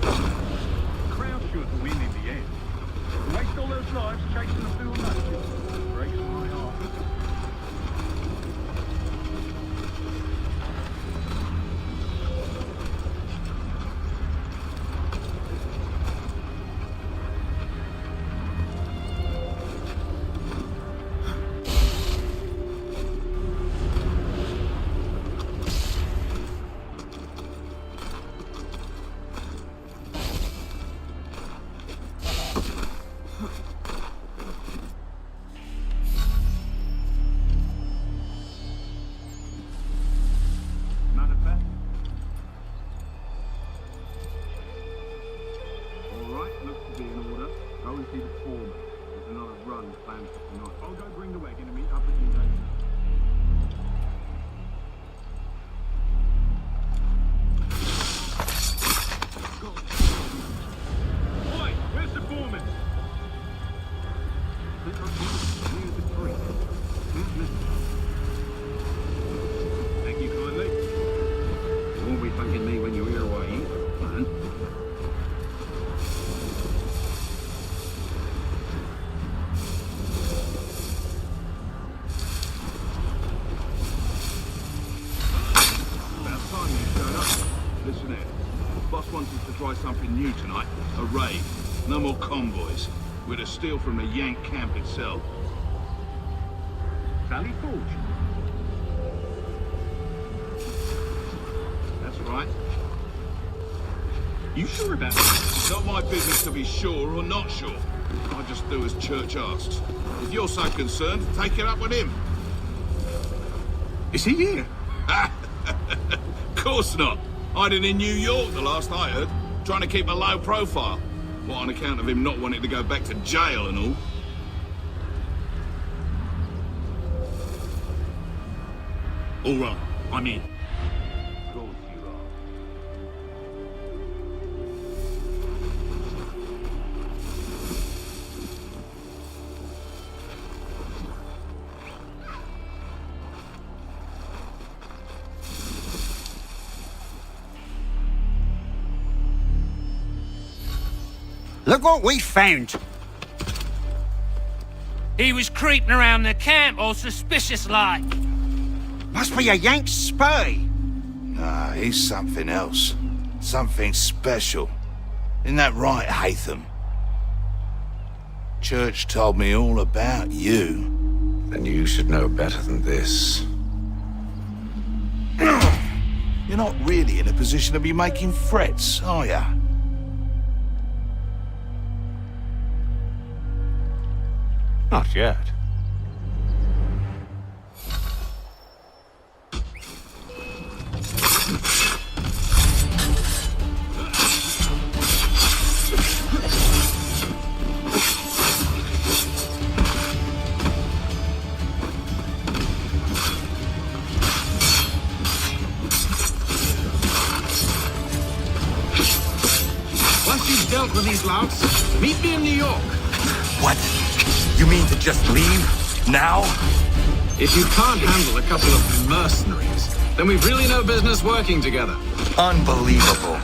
The crowd should win in the end. Waste all those lives chasing the field matches. Breaks my heart. Try something new tonight. A raid. No more convoys. We're to steal from the Yank camp itself. Valley Forge? That's right. You sure about that? It's not my business to be sure or not sure. I just do as Church asks. If you're so concerned, take it up with him. Is he here? Of course not. Hiding in New York, the last I heard. Trying to keep a low profile. What, on account of him not wanting to go back to jail and all? All right, I'm in. Of course you are. Look what we found. He was creeping around the camp all suspicious-like. Must be a Yank spy. Ah, he's something else. Something special. Isn't that right, Hatham? Church told me all about you. Then you should know better than this. You're not really in a position to be making threats, are ya? Not yet. Once you've dealt with these louts, meet me in New York. What? You mean to just leave? Now? If you can't handle a couple of mercenaries, then we've really no business working together. Unbelievable.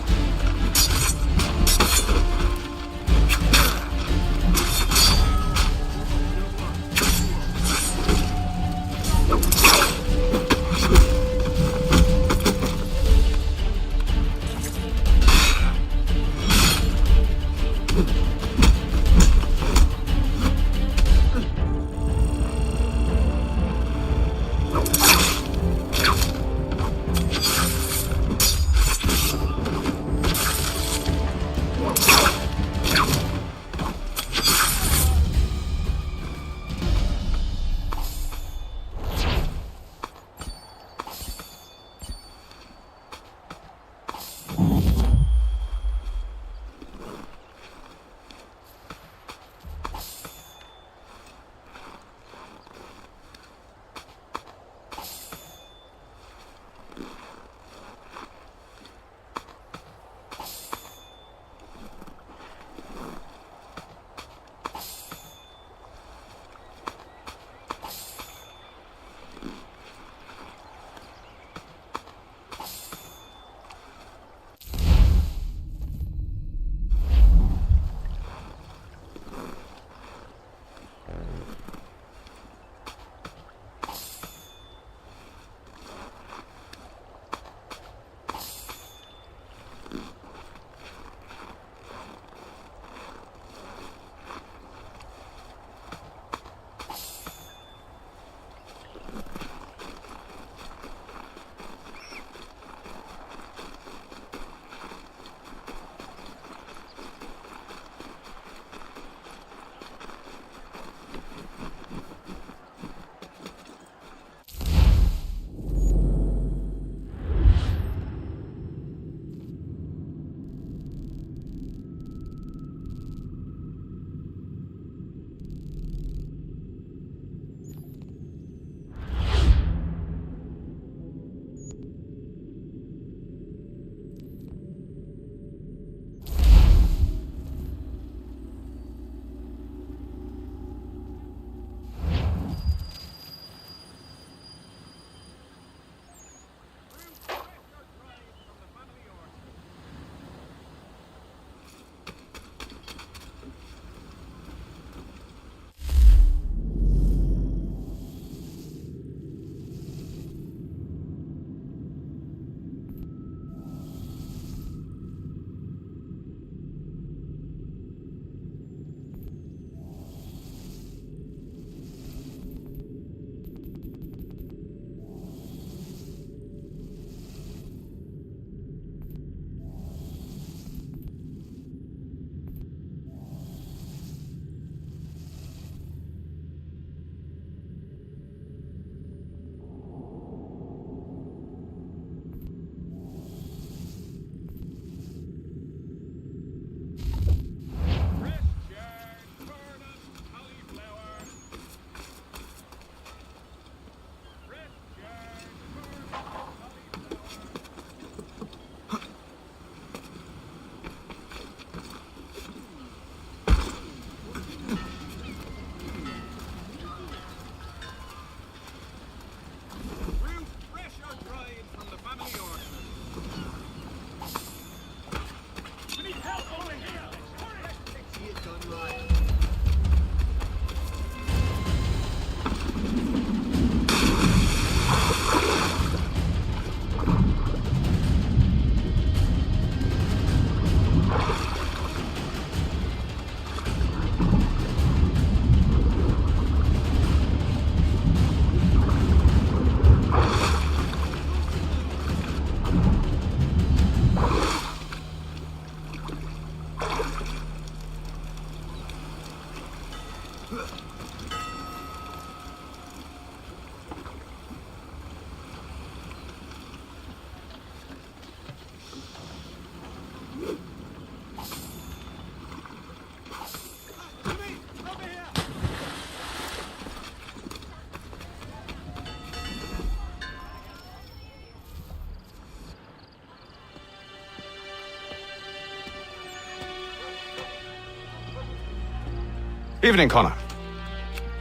Evening, Connor.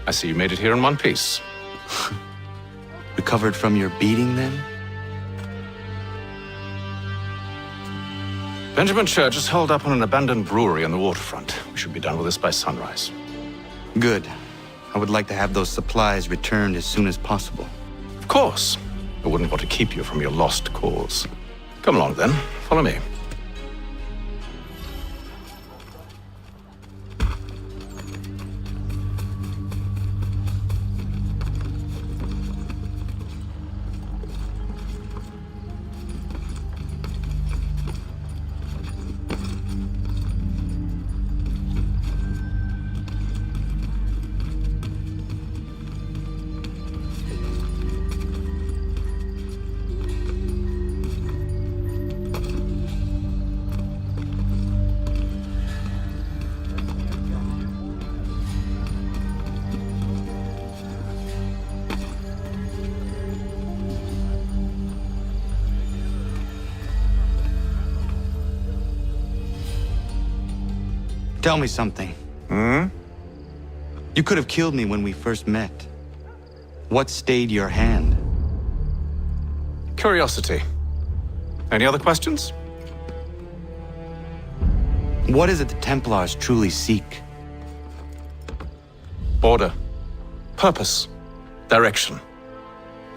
I see you made it here in one piece. Recovered from your beating, then? Benjamin Church is holed up on an abandoned brewery on the waterfront. We should be done with this by sunrise. Good. I would like to have those supplies returned as soon as possible. Of course. I wouldn't want to keep you from your lost cause. Come along, then. Follow me. Tell me something. You could have killed me when we first met. What stayed your hand? Curiosity. Any other questions? What is it the Templars truly seek? Order. Purpose. Direction.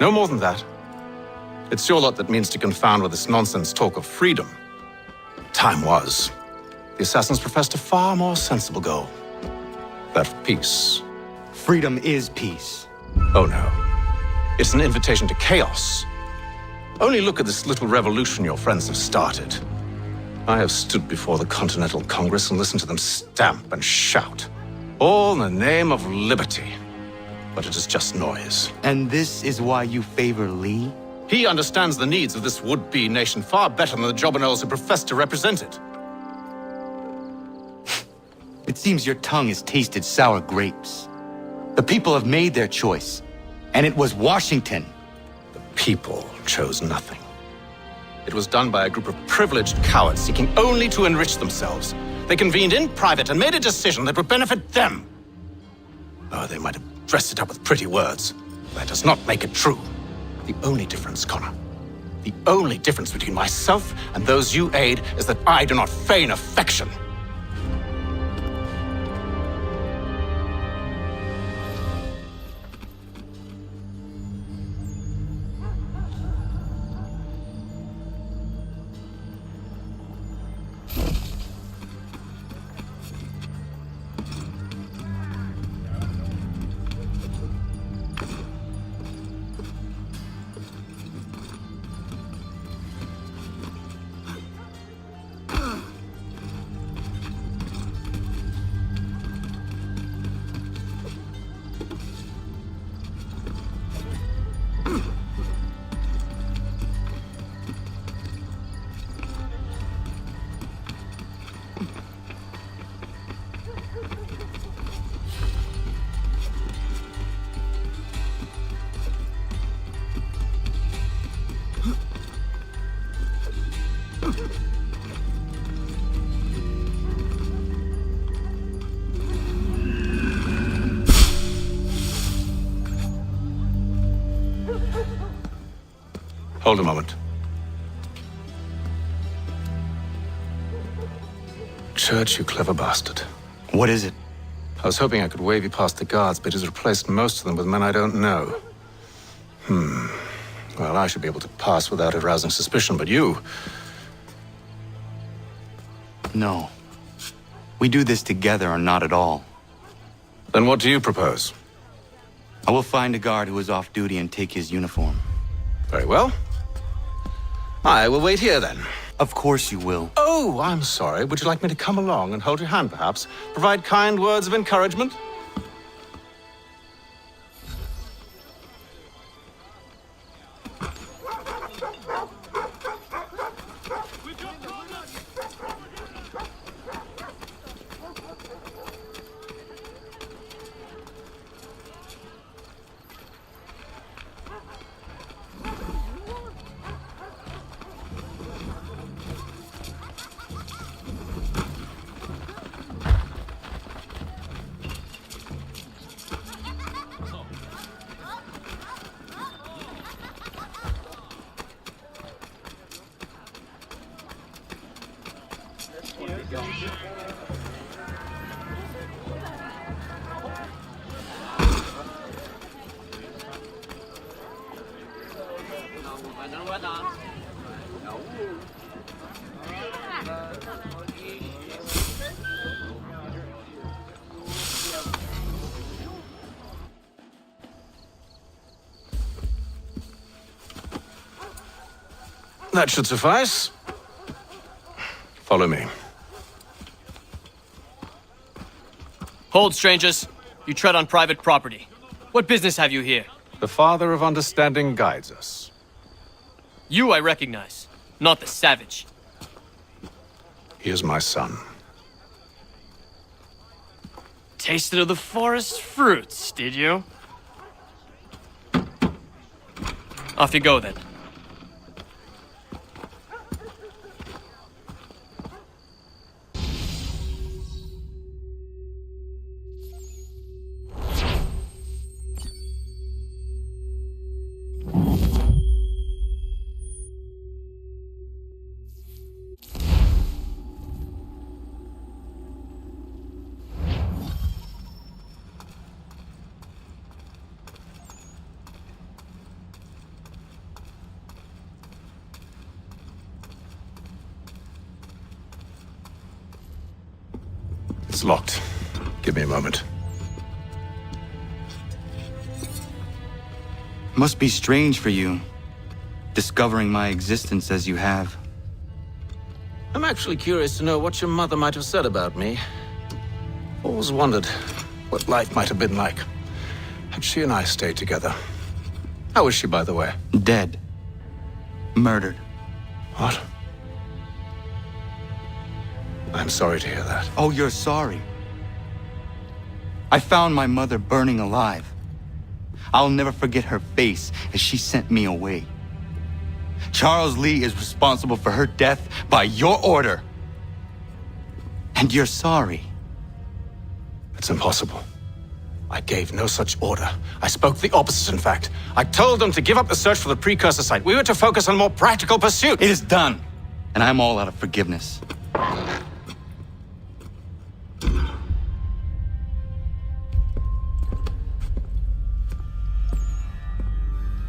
No more than that. It's your lot that means to confound with this nonsense talk of freedom. Time was. The assassins professed a far more sensible goal. That of peace. Freedom is peace. Oh no. It's an invitation to chaos. Only look at this little revolution your friends have started. I have stood before the Continental Congress and listened to them stamp and shout. All in the name of liberty. But it is just noise. And this is why you favor Lee? He understands the needs of this would-be nation far better than the jobberknolls who profess to represent it. It seems your tongue has tasted sour grapes. The people have made their choice, and it was Washington. The people chose nothing. It was done by a group of privileged cowards seeking only to enrich themselves. They convened in private and made a decision that would benefit them. Oh, they might have dressed it up with pretty words. That does not make it true. The only difference, Connor, the only difference between myself and those you aid is that I do not feign affection. Hold a moment. Church, you clever bastard. What is it? I was hoping I could wave you past the guards, but he's replaced most of them with men I don't know. Well, I should be able to pass without arousing suspicion, but you... No. We do this together or not at all. Then what do you propose? I will find a guard who is off duty and take his uniform. Very well. I will wait here, then. Of course you will. Oh, I'm sorry. Would you like me to come along and hold your hand, perhaps? Provide kind words of encouragement? That should suffice. Follow me. Hold, strangers. You tread on private property. What business have you here? The Father of Understanding guides us. You I recognize, not the savage. He is my son. Tasted of the forest fruits, did you? Off you go, then. It's locked. Give me a moment. Must be strange for you, discovering my existence as you have. I'm actually curious to know what your mother might have said about me. Always wondered what life might have been like had she and I stayed together. How is she, by the way? Dead. Murdered. What? I'm sorry to hear that. Oh, you're sorry. I found my mother burning alive. I'll never forget her face as she sent me away. Charles Lee is responsible for her death by your order. And you're sorry. It's impossible. I gave no such order. I spoke the opposite, in fact. I told them to give up the search for the precursor site. We were to focus on more practical pursuits. It is done, and I'm all out of forgiveness.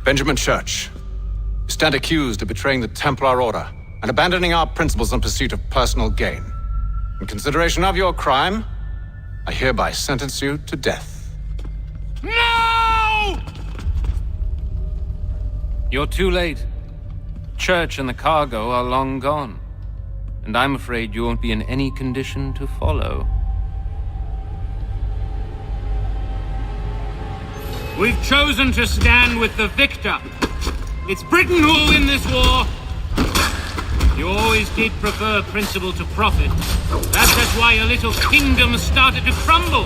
Benjamin Church, you stand accused of betraying the Templar Order and abandoning our principles in pursuit of personal gain. In consideration of your crime, I hereby sentence you to death. No! You're too late. Church and the cargo are long gone. And I'm afraid you won't be in any condition to follow. We've chosen to stand with the victor. It's Britain who will win this war. You always did prefer principle to profit. That's why your little kingdom started to crumble.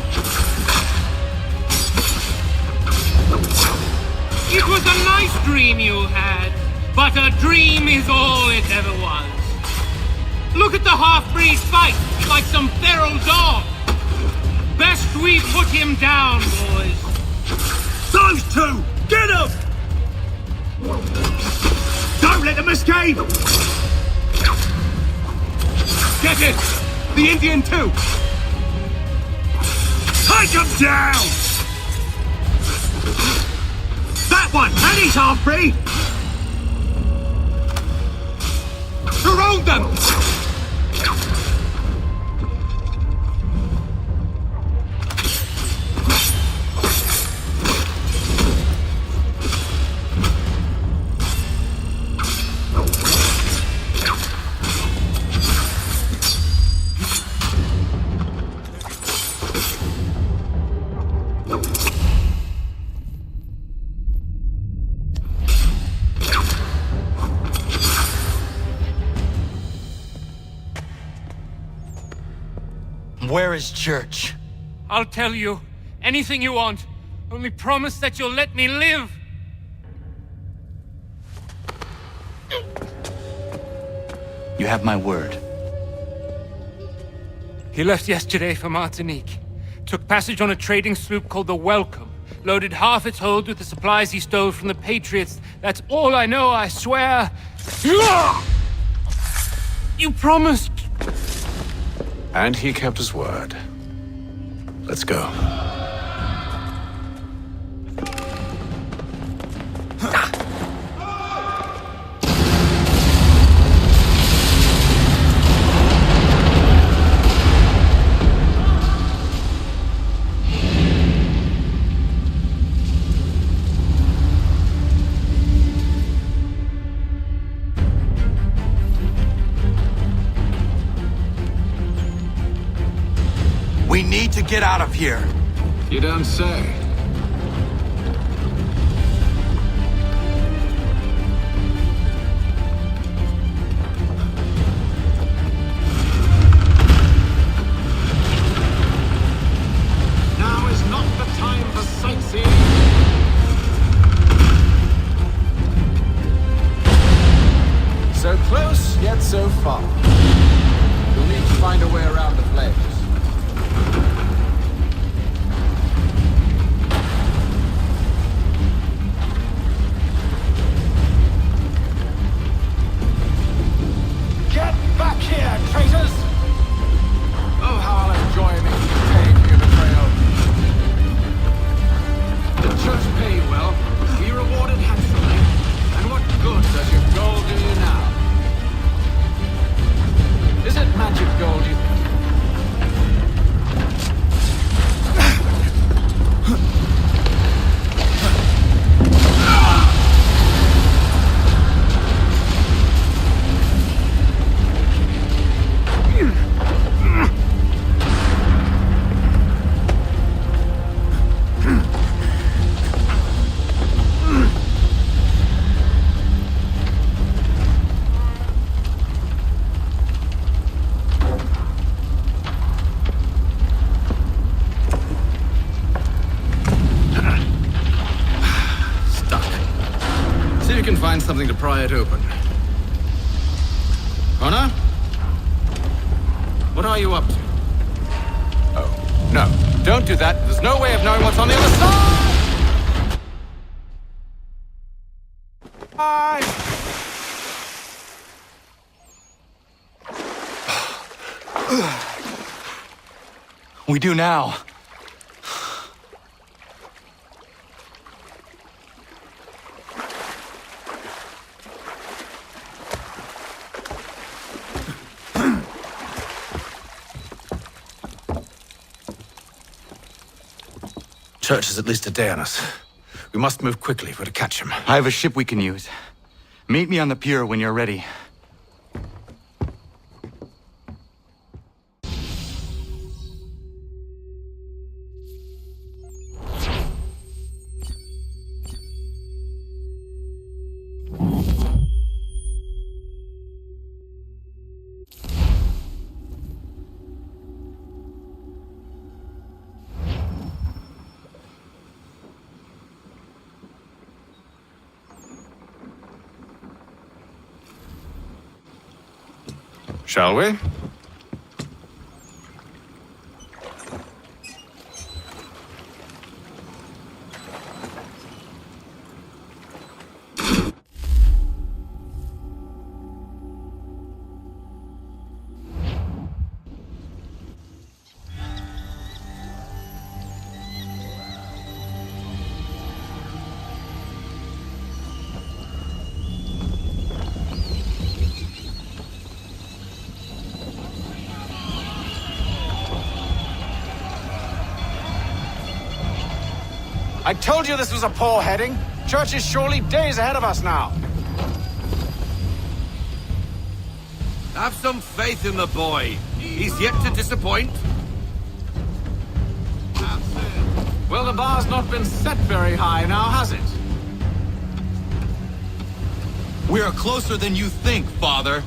It was a nice dream you had, but a dream is all it ever was. Look at the half-breed fight like some feral dog. Best we put him down, boys. Those two! Get them! Don't let them escape! Get it! The Indian too! Take them down! That one! And he's half-breed! Surround them! Where is Church? I'll tell you. Anything you want. Only promise that you'll let me live. You have my word. He left yesterday for Martinique. Took passage on a trading sloop called the Welcome. Loaded half its hold with the supplies he stole from the Patriots. That's all I know, I swear. You promised. And he kept his word. Let's go. We need to get out of here. You don't say. Now is not the time for sightseeing. So close, yet so far. You'll need to find a way around the flames. Get back here, traitors! Oh, how I'll enjoy making you pay for your betrayal. The church paid well, we rewarded handsomely. And what good does your gold do you now? Is it magic gold, you think? Find something to pry it open. Connor? What are you up to? Oh, no. Don't do that. There's no way of knowing what's on the other side! Bye! We do now. Church is at least a day on us. We must move quickly if we're to catch him. I have a ship we can use. Meet me on the pier when you're ready. Shall we? I told you this was a poor heading. Church is surely days ahead of us now. Have some faith in the boy. He's yet to disappoint. Well, the bar's not been set very high now, has it? We are closer than you think, Father.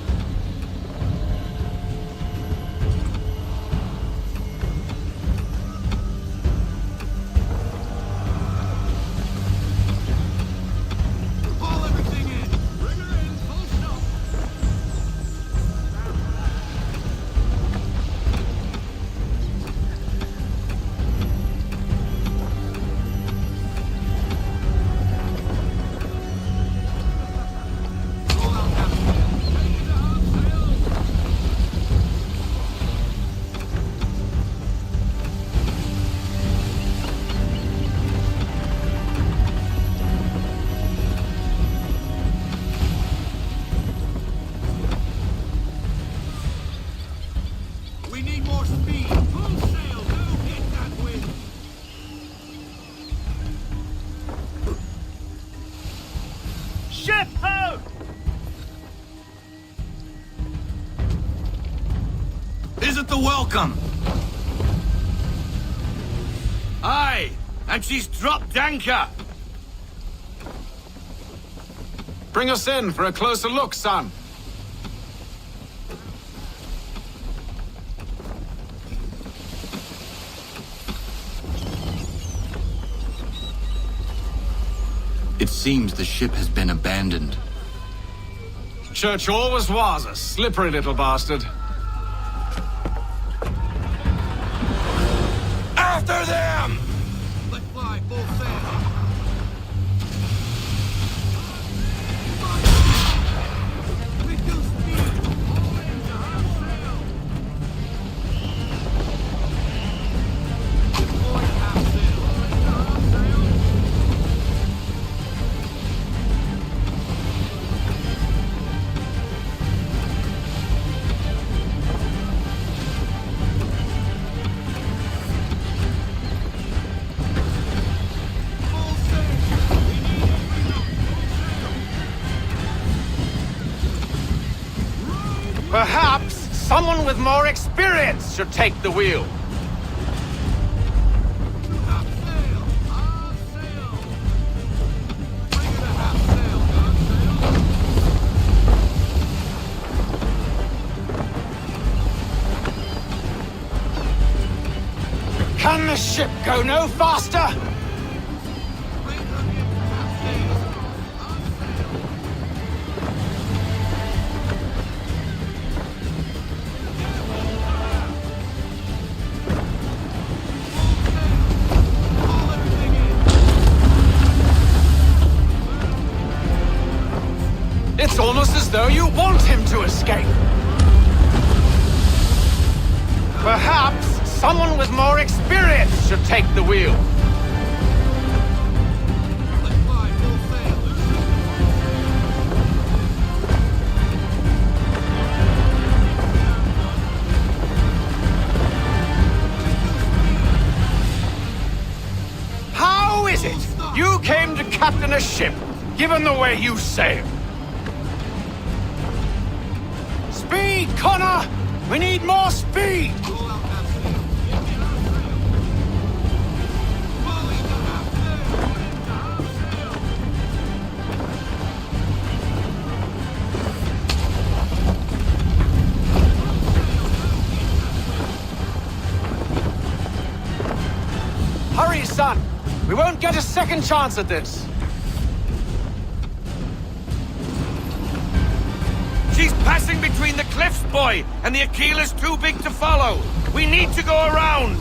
at the welcome. Aye, and she's dropped anchor. Bring us in for a closer look, son. It seems the ship has been abandoned. Church always was a slippery little bastard. After them! Let's fly full sail. Perhaps someone with more experience should take the wheel. Can the ship go no faster? It's almost as though you want him to escape. Perhaps someone with more experience should take the wheel. How is it you came to captain a ship, given the way you sailed? Speed, Connor! We need more speed! Hurry, son! We won't get a second chance at this! She's passing between the cliffs, boy, and the Aquila's too big to follow. We need to go around.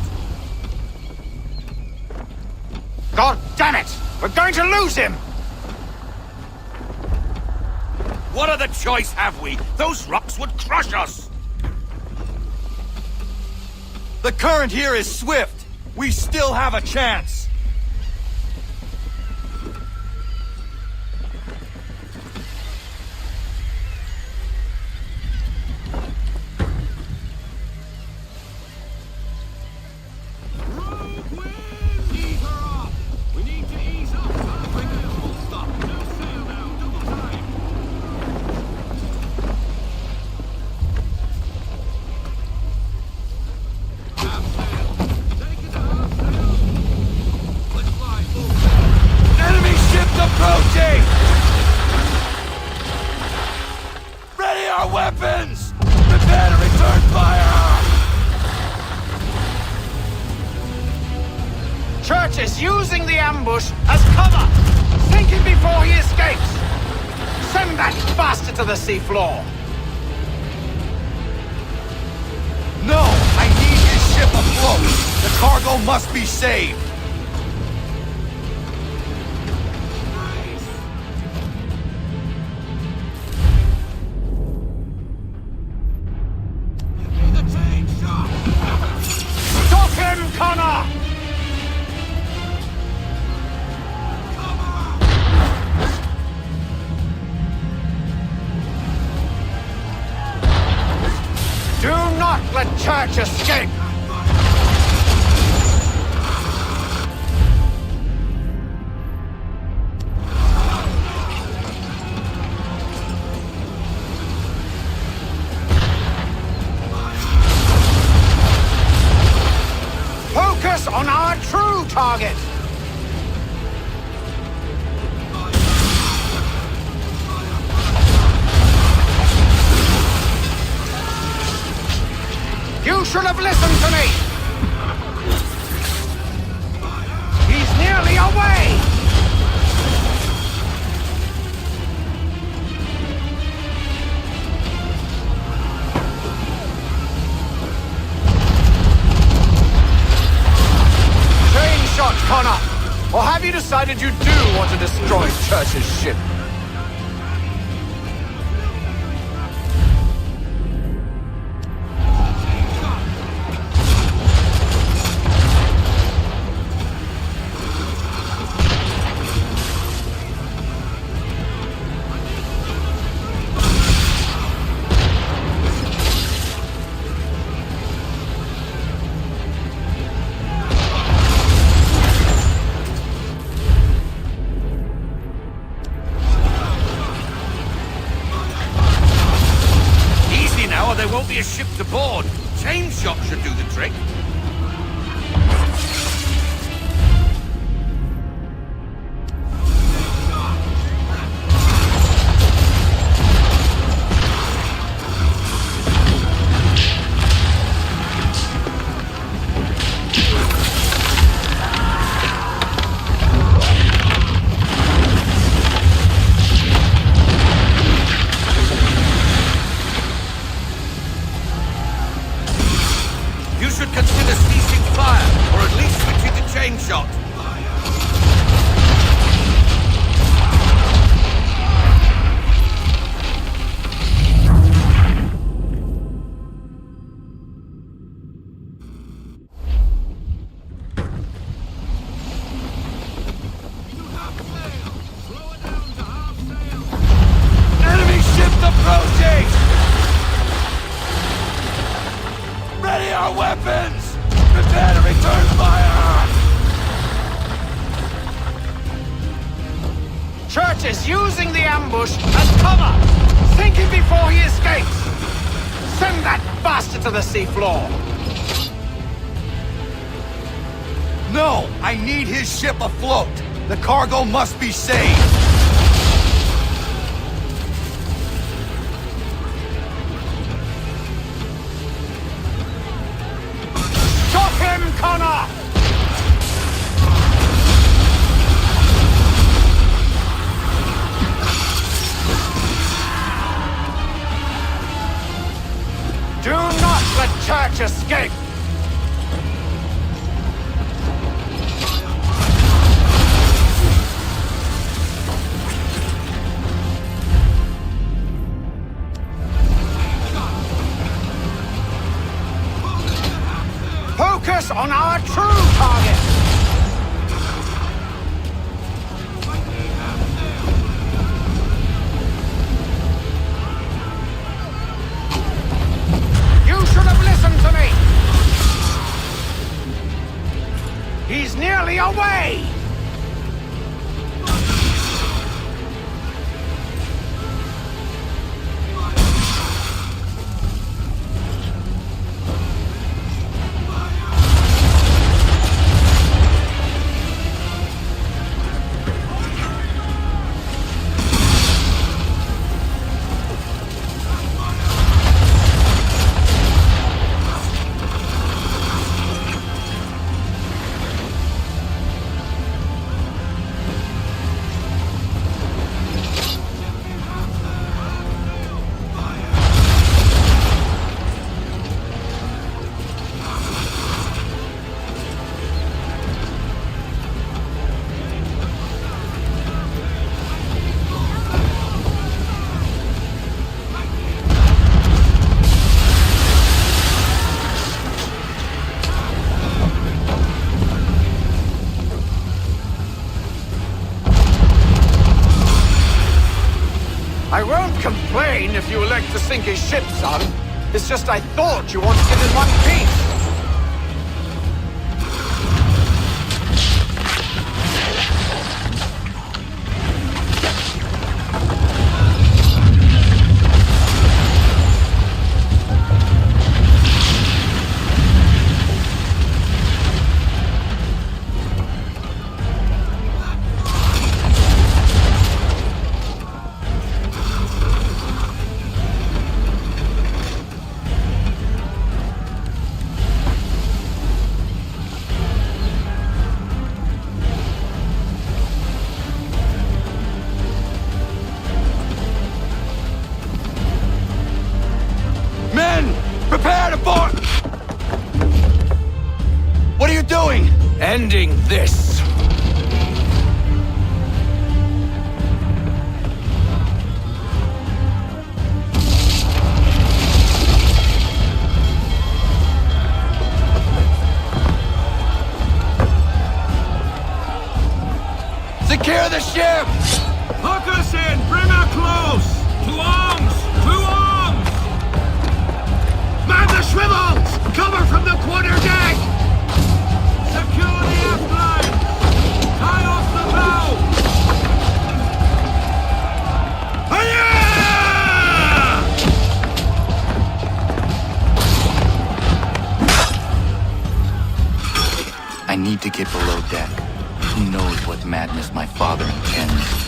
God damn it! We're going to lose him! What other choice have we? Those rocks would crush us. The current here is swift. We still have a chance. Approaching! Ready our weapons! Prepare to return fire! Church is using the ambush as cover! Sink him before he escapes! Send that bastard to the seafloor! No! I need his ship afloat! The cargo must be saved! Stop him, Connor! Do not let Church escape! Focus on our true target! You should have listened to me! He's nearly away! Train shot, Connor! Or have you decided you do want to destroy Church's ship? There won't be a ship to board. Chain shot should do the trick. You should consider ceasing fire, or at least switching to chain shot. Enemy ships approaching! Ready our weapons! Prepare to return fire! Church is using the ambush as cover! Sink him before he escapes! Send that bastard to the seafloor! No! I need his ship afloat! The cargo must be saved! Stop him, Connor! Do not let Church escape! Focus on our true target! You should have listened to me! He's nearly away! I won't complain if you elect to sink his ship, son. It's just I thought you wanted it in one piece. Men! Prepare to board! What are you doing? Ending this. Secure the ship! Hook us in! Bring her close! To arms! To arms! Man the swivels! Cover from the quarter deck! Secure the aft line! Tie off the bow! I need to get below deck. Who knows what madness my father intends?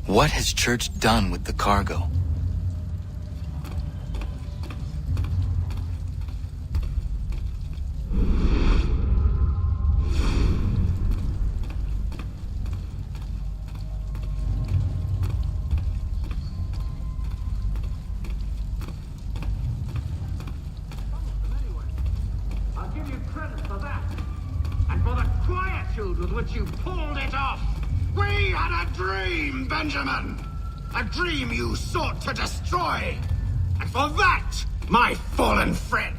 What has Church done with the cargo? I'll give you credit for that. And for the quietude with which you pulled it off. We had a dream, Benjamin! A dream you sought to destroy! And for that, my fallen friend!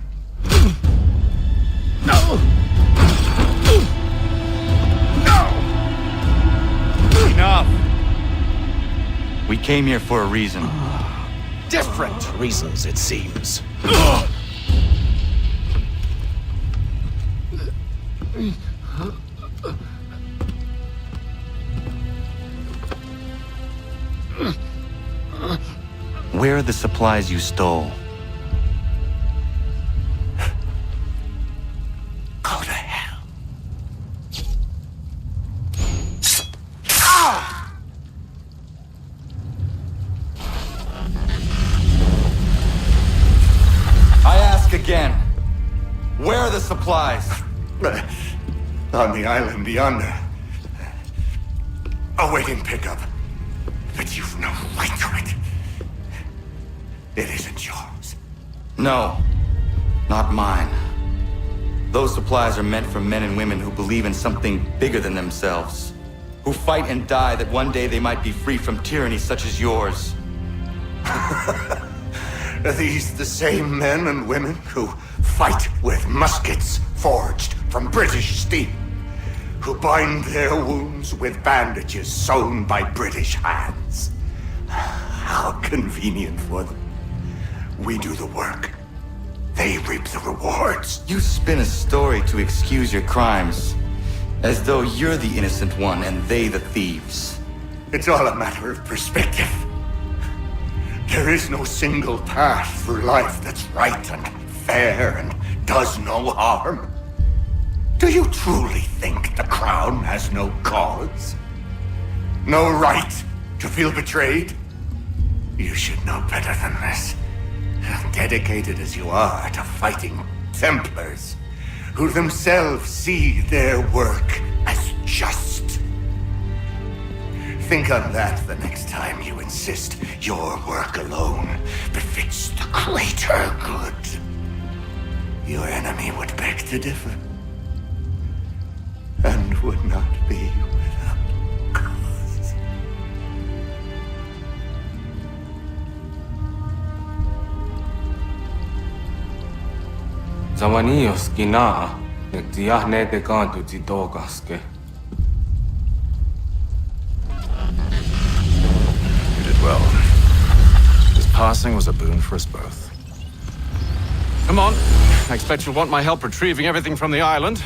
No! No! Enough! We came here for a reason. Different reasons, it seems. Where are the supplies you stole? Go to hell. I ask again. Where are the supplies? On the island yonder. Awaiting pickup. But you've no right to it. It isn't yours. No, not mine. Those supplies are meant for men and women who believe in something bigger than themselves. Who fight and die that one day they might be free from tyranny such as yours. Are these the same men and women who fight with muskets forged from British steel? Who bind their wounds with bandages sewn by British hands? How convenient for them. We do the work. They reap the rewards. You spin a story to excuse your crimes, as though you're the innocent one and they the thieves. It's all a matter of perspective. There is no single path through life that's right and fair and does no harm. Do you truly think the Crown has no cause? No right to feel betrayed? You should know better than this. Dedicated as you are to fighting Templars, who themselves see their work as just. Think on that the next time you insist your work alone befits the greater good. Your enemy would beg to differ, and would not be without cause. Zawanios gina, netiahne de gantu tidogaske. You did well. This passing was a boon for us both. Come on. I expect you'll want my help retrieving everything from the island.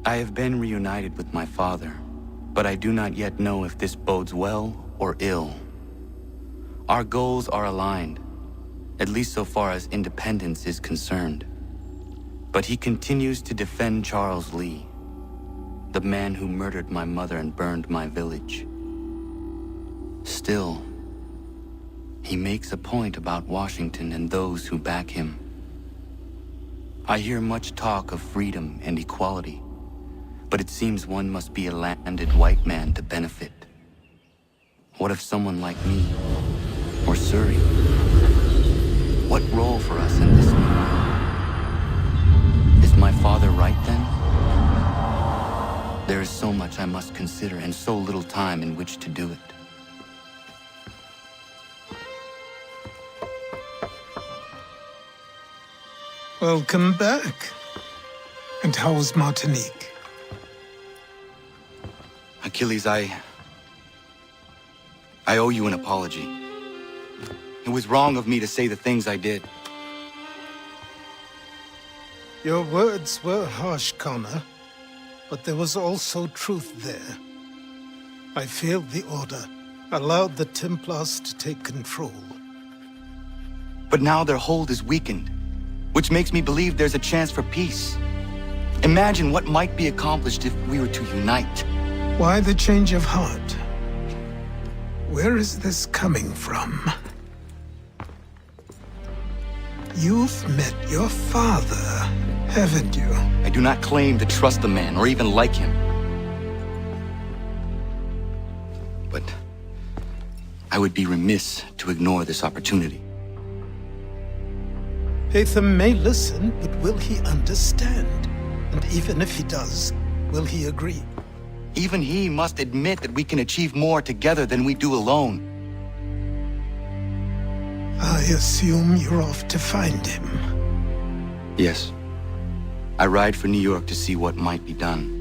I have been reunited with my father, but I do not yet know if this bodes well or ill. Our goals are aligned, at least so far as independence is concerned. But he continues to defend Charles Lee, the man who murdered my mother and burned my village. Still, he makes a point about Washington and those who back him. I hear much talk of freedom and equality, but it seems one must be a landed white man to benefit. What if someone like me, or Surrey? What role for us in this new world? Is my father right then? There is so much I must consider and so little time in which to do it. Welcome back. And how's Martinique? Achilles, I owe you an apology. It was wrong of me to say the things I did. Your words were harsh, Connor, but there was also truth there. I failed the Order, allowed the Templars to take control. But now their hold is weakened, which makes me believe there's a chance for peace. Imagine what might be accomplished if we were to unite. Why the change of heart? Where is this coming from? You've met your father, haven't you? I do not claim to trust the man or even like him. But I would be remiss to ignore this opportunity. Hatham may listen, but will he understand? And even if he does, will he agree? Even he must admit that we can achieve more together than we do alone. I assume you're off to find him. Yes. I ride for New York to see what might be done.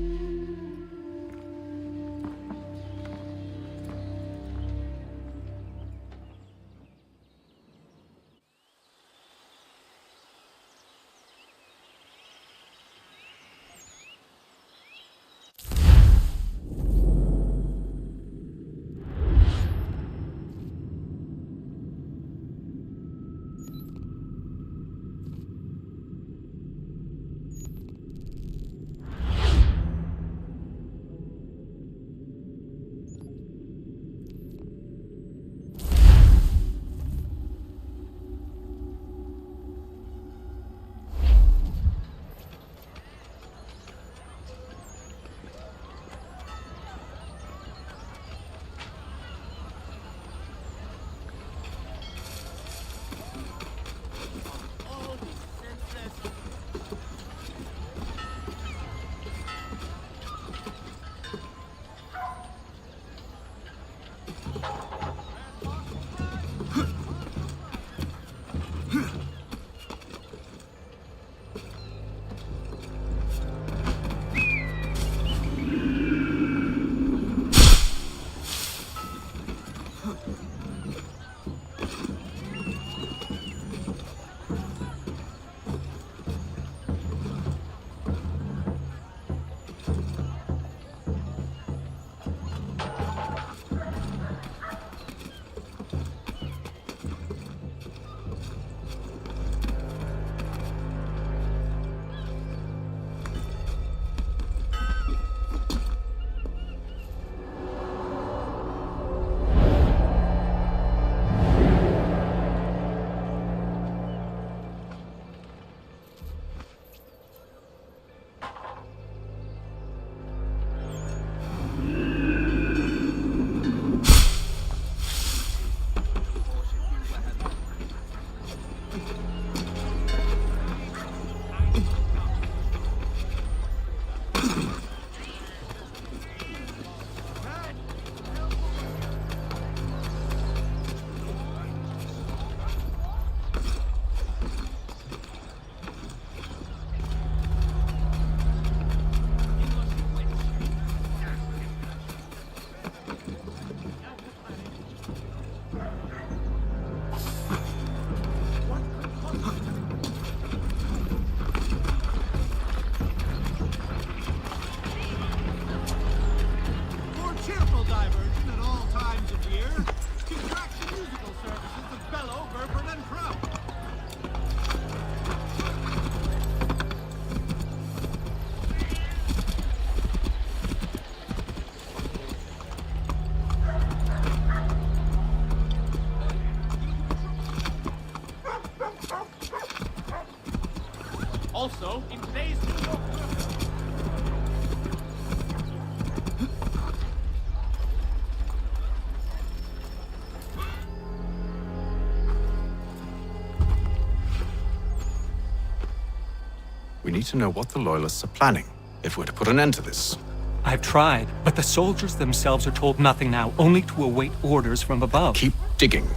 need to know what the Loyalists are planning, if we're to put an end to this. I've tried, but the soldiers themselves are told nothing now, only to await orders from above. Keep digging.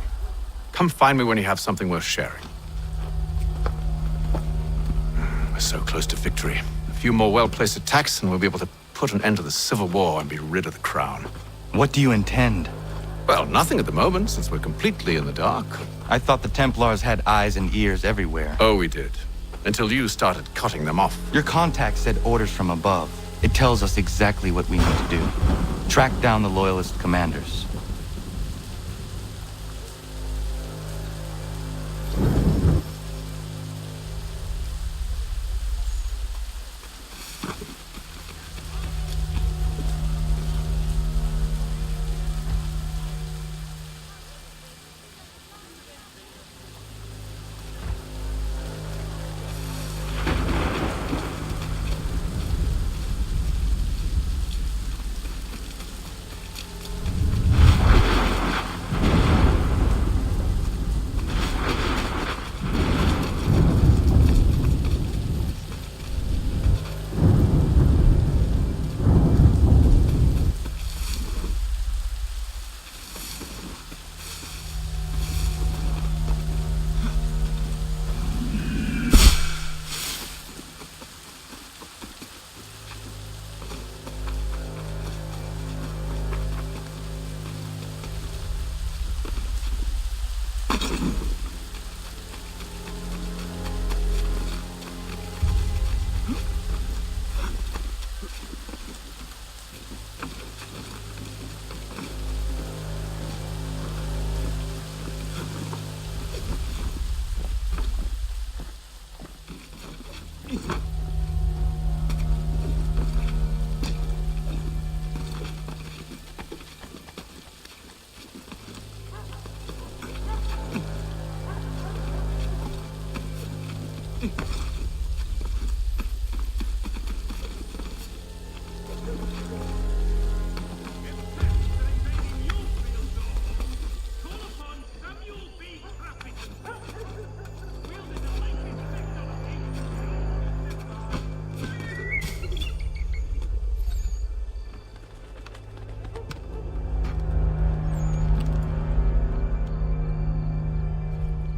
Come find me when you have something worth sharing. We're so close to victory. A few more well-placed attacks and we'll be able to put an end to the Civil War and be rid of the crown. What do you intend? Well, nothing at the moment, since we're completely in the dark. I thought the Templars had eyes and ears everywhere. Oh, we did. Until you started cutting them off. Your contact said orders from above. It tells us exactly what we need to do. Track down the Loyalist commanders.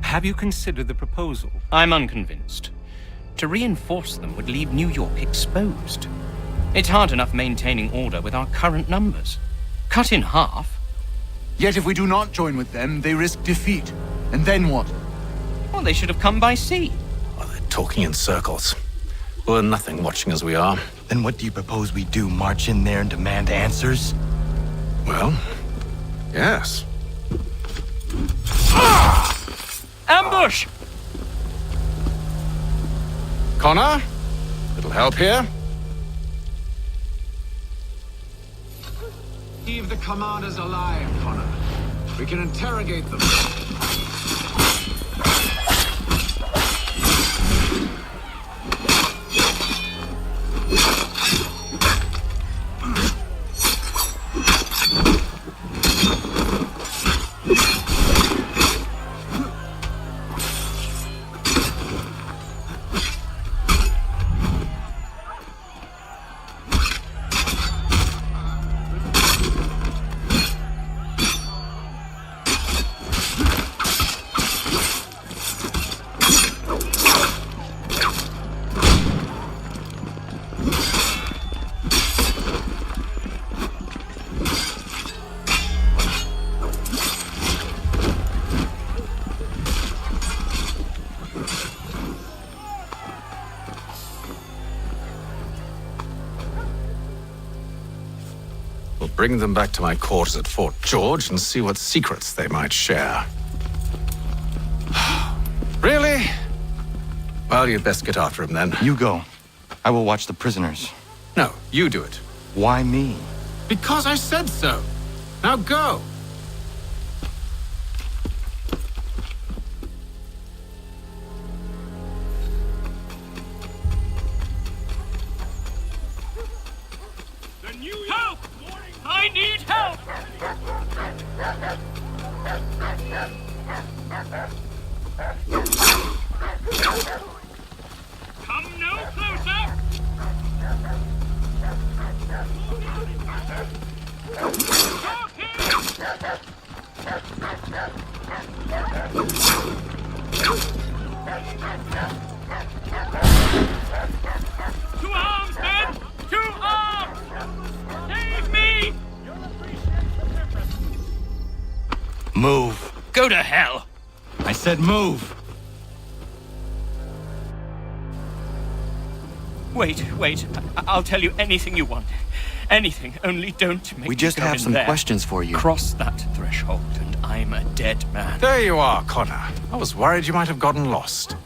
Have you considered the proposal? I'm unconvinced. To reinforce them would leave New York exposed. It's hard enough maintaining order with our current numbers. Cut in half. Yet if we do not join with them, they risk defeat. And then what? Well, they should have come by sea. Well, they're talking in circles. We're nothing watching as we are. Then what do you propose we do? March in there and demand answers? Well, yes. Ambush! Connor? Little help here? Leave the commanders alive, Connor. We can interrogate them. Bring them back to my quarters at Fort George and see what secrets they might share. Really? Well, you'd best get after him then. You go. I will watch the prisoners. No, you do it. Why me? Because I said so. Now go. Help! I need help! Come no closer! To arms, men! To arms! Save me! Move. Go to hell! I said move. Wait. I'll tell you anything you want. Anything, only don't make We me just go have in some there. questions for you. Cross that threshold, and I'm a dead man. There you are, Connor. I was worried you might have gotten lost.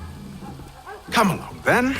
Come along, then.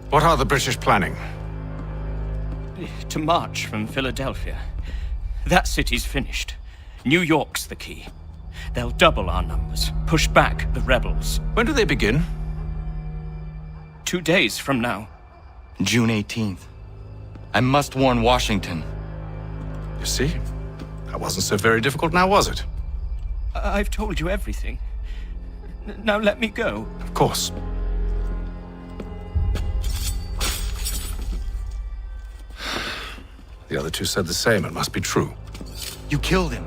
What are the British planning? To march from Philadelphia. That city's finished. New York's the key. They'll double our numbers, push back the rebels. When do they begin? 2 days from now. June 18th. I must warn Washington. You see? That wasn't so very difficult now, was it? I've told you everything. Now let me go. Of course. The other two said the same. It must be true. You killed him.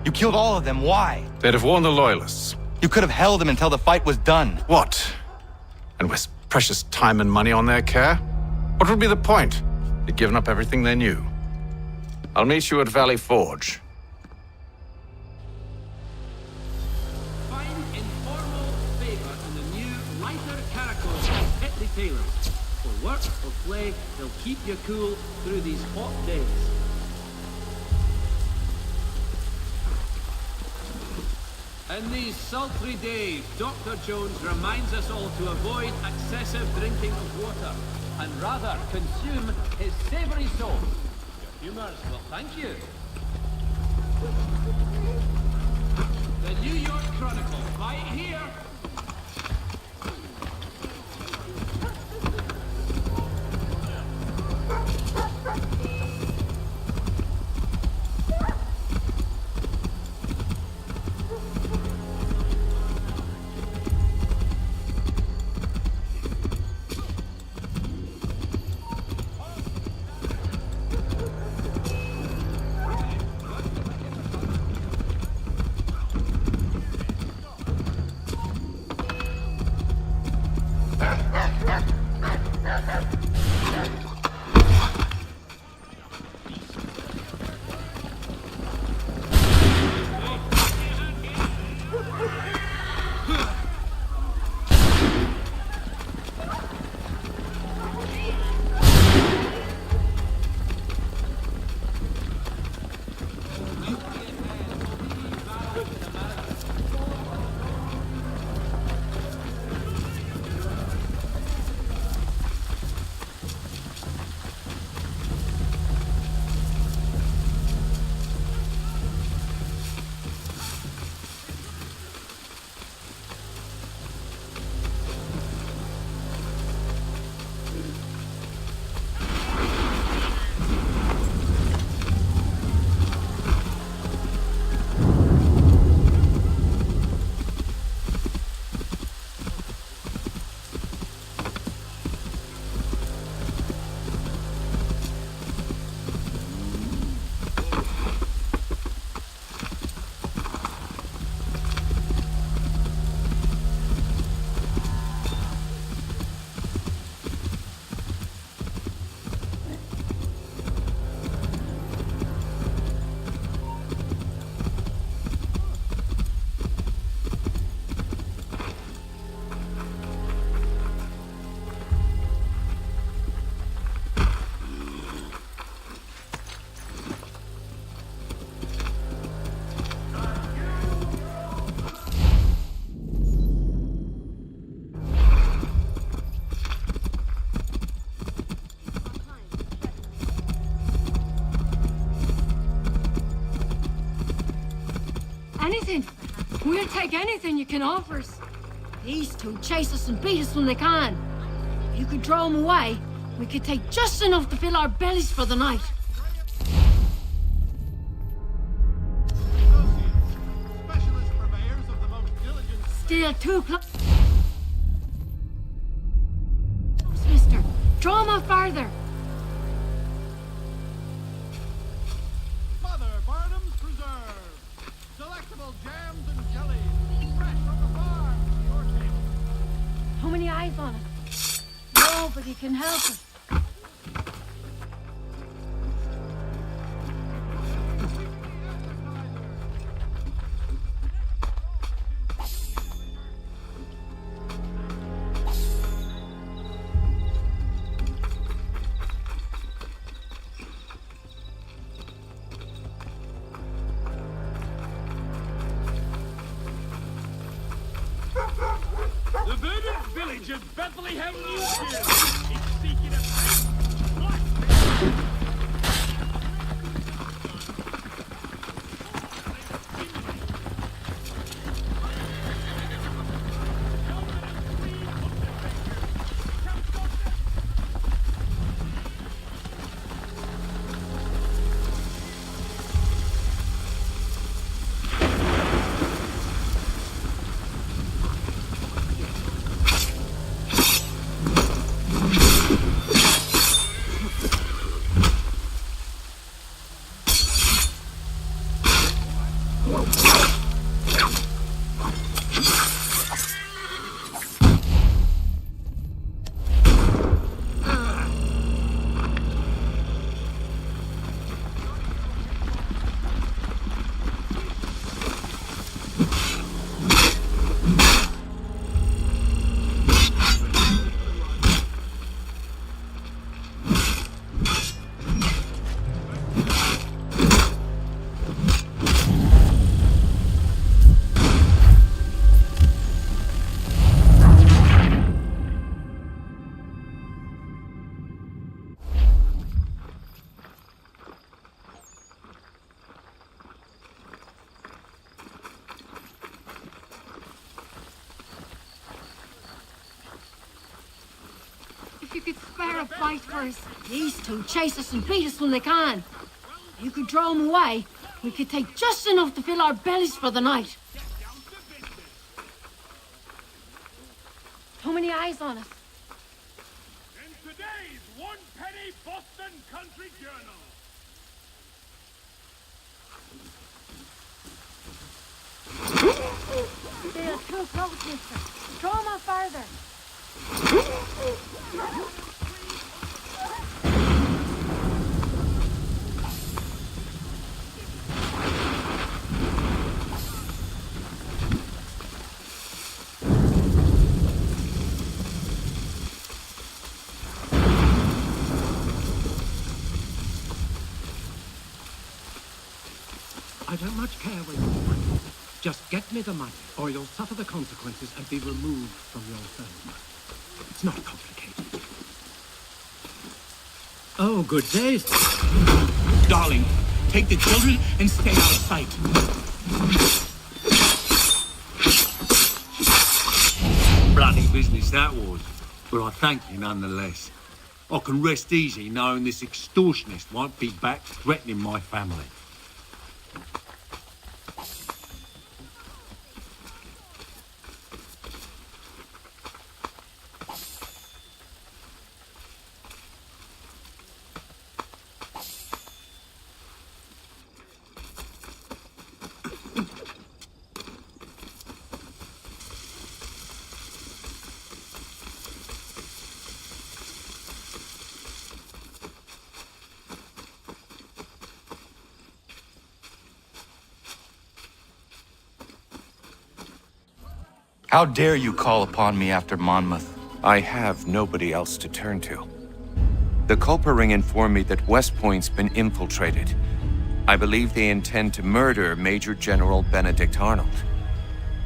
You killed all of them. Why? They'd have warned the Loyalists. You could have held him until the fight was done. What? And waste precious time and money on their care? What would be the point? They'd given up everything they knew. I'll meet you at Valley Forge. Find informal favor in the new lighter caracal Petty Tailors. For work or play, they'll keep you cool through these hot days. In these sultry days, Dr. Jones reminds us all to avoid excessive drinking of water and rather consume his savory sauce. Your humors will thank you. The New York Chronicle, right here. Anything. We'll take anything you can offer us. These two chase us and beat us when they can. If you could draw them away, we could take just enough to fill our bellies for the night. Still too close, mister. Draw them out farther. Mother Barnum's Preserve. Delectable jams and jellies. Fresh from the farm. Your table. How many eyes on it? Nobody can help us. The verdant village of Bethlehem, New Jersey is seeking a priest. If you could spare a fight for us. These two chase us and beat us when they can. If you could draw them away, we could take just enough to fill our bellies for the night. How many eyes on us? In today's one-penny Boston Country Journal. They're too close, mister. Draw them out farther. I don't much care where you're from. Just get me the money, or you'll suffer the consequences and be removed from your home. It's not complicated. Oh, good day. Darling, take the children and stay out of sight. Bloody business that was, but I thank you nonetheless. I can rest easy knowing this extortionist won't be back threatening my family. How dare you call upon me after Monmouth? I have nobody else to turn to. The Culper Ring informed me that West Point's been infiltrated. I believe they intend to murder Major General Benedict Arnold.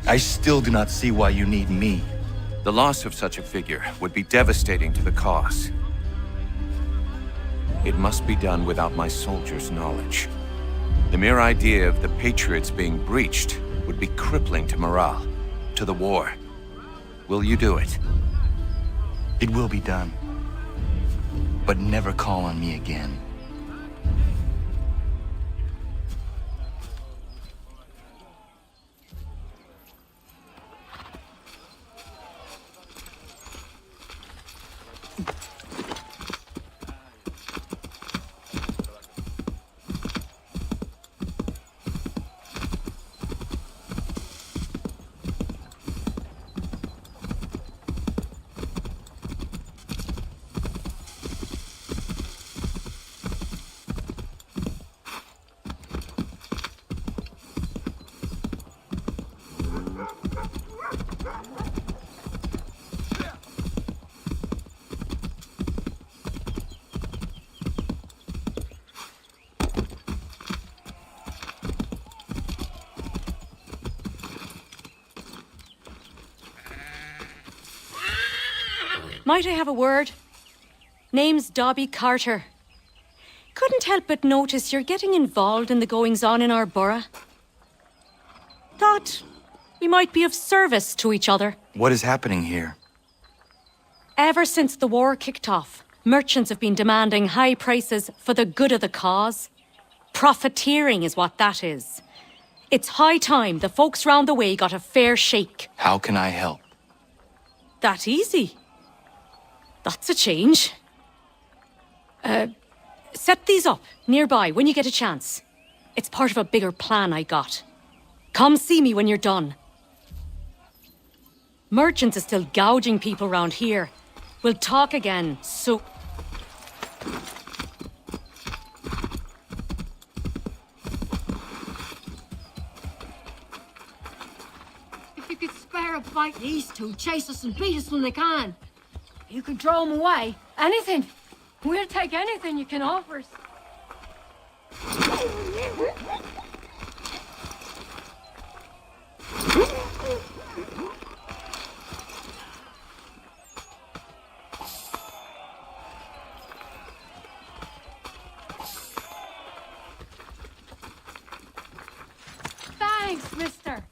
I still do not see why you need me. The loss of such a figure would be devastating to the cause. It must be done without my soldiers' knowledge. The mere idea of the Patriots being breached would be crippling to morale, to the war. Will you do it? It will be done. But never call on me again. Might I have a word? Name's Dobby Carter. Couldn't help but notice you're getting involved in the goings-on in our borough. Thought we might be of service to each other. What is happening here? Ever since the war kicked off, merchants have been demanding high prices for the good of the cause. Profiteering is what that is. It's high time the folks round the way got a fair shake. How can I help? That easy. That's a change. Set these up nearby when you get a chance. It's part of a bigger plan I got. Come see me when you're done. Merchants are still gouging people round here. We'll talk again, so... If you could spare a bite, these two chase us and beat us when they can. You can throw them away. Anything. We'll take anything you can offer us. Thanks, mister.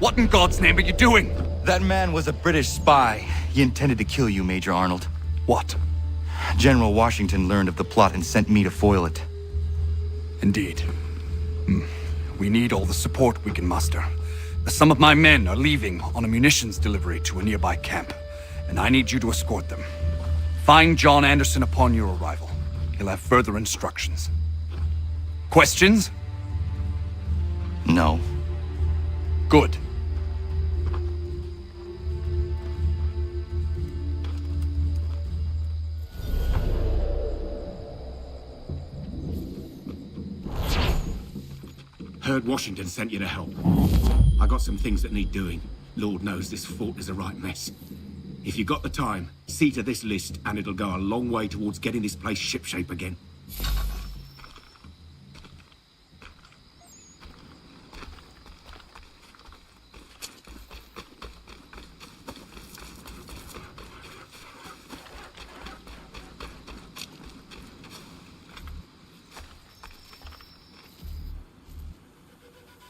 What in God's name are you doing? That man was a British spy. He intended to kill you, Major Arnold. What? General Washington learned of the plot and sent me to foil it. Indeed. We need all the support we can muster. Some of my men are leaving on a munitions delivery to a nearby camp, and I need you to escort them. Find John Anderson upon your arrival. He'll have further instructions. Questions? No. Good. Heard Washington sent you to help. I got some things that need doing. Lord knows this fort is a right mess. If you got the time, see to this list and it'll go a long way towards getting this place shipshape again.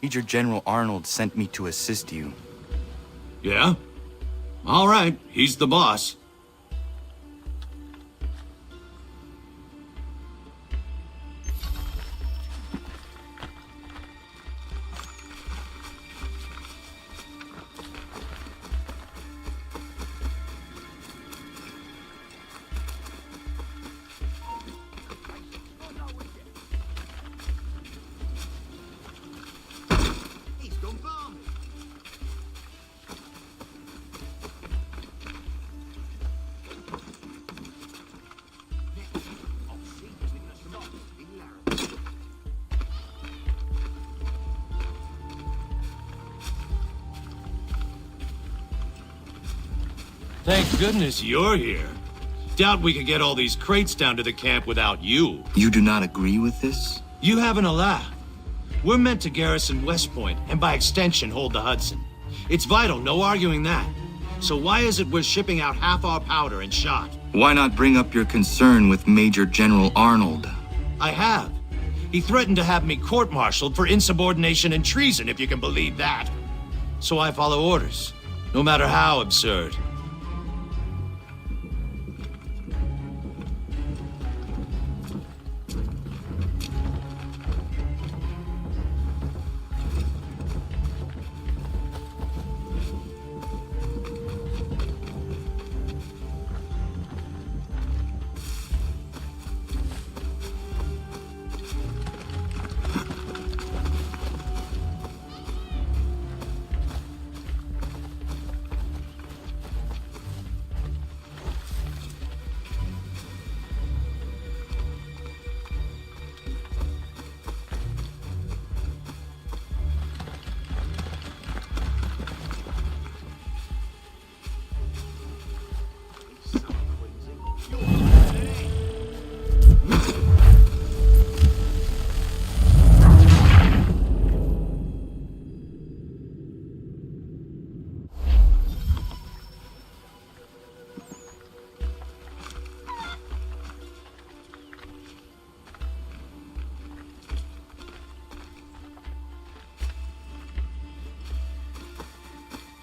Major General Arnold sent me to assist you. Yeah? All right, he's the boss. Thank goodness you're here. Doubt we could get all these crates down to the camp without you. You do not agree with this? You haven't a laugh. We're meant to garrison West Point, and by extension hold the Hudson. It's vital, no arguing that. So why is it we're shipping out half our powder and shot? Why not bring up your concern with Major General Arnold? I have. He threatened to have me court-martialed for insubordination and treason, if you can believe that. So I follow orders, no matter how absurd.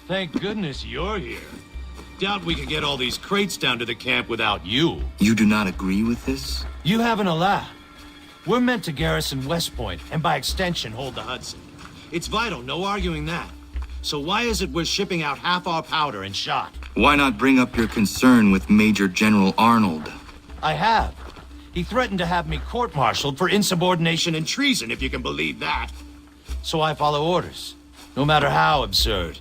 Thank goodness you're here. Doubt we could get all these crates down to the camp without you. You do not agree with this? You haven't a laugh. We're meant to garrison West Point, and by extension hold the Hudson. It's vital, no arguing that. So why is it we're shipping out half our powder and shot? Why not bring up your concern with Major General Arnold? I have. He threatened to have me court-martialed for insubordination and treason, if you can believe that. So I follow orders, no matter how absurd.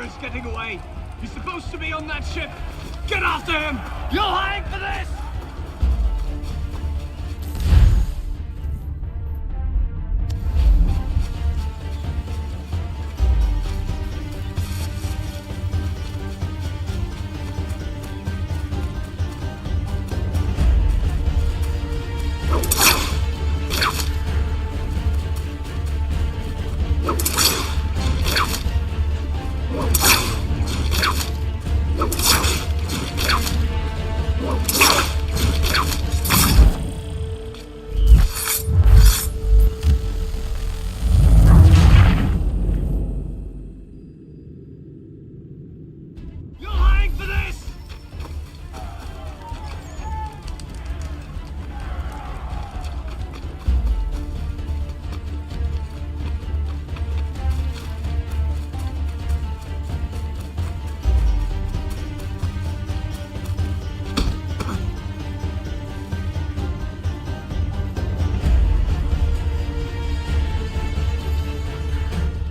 is getting away. He's supposed to be on that ship. Get after him! You'll hang for this!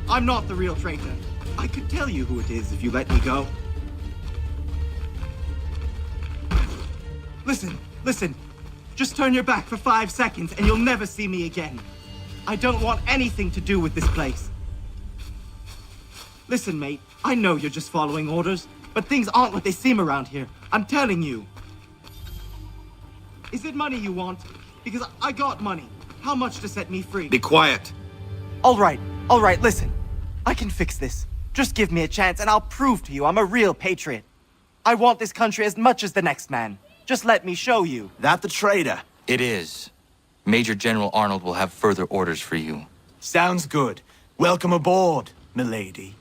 I'm not the real traitor. I could tell you who it is if you let me go. Listen. Just turn your back for 5 seconds and you'll never see me again. I don't want anything to do with this place. Listen, mate, I know you're just following orders, but things aren't what they seem around here. I'm telling you. Is it money you want? Because I got money. How much to set me free? Be quiet. All right, listen. I can fix this. Just give me a chance and I'll prove to you I'm a real patriot. I want this country as much as the next man. Just let me show you. That the traitor? It is. Major General Arnold will have further orders for you. Sounds good. Welcome aboard, milady.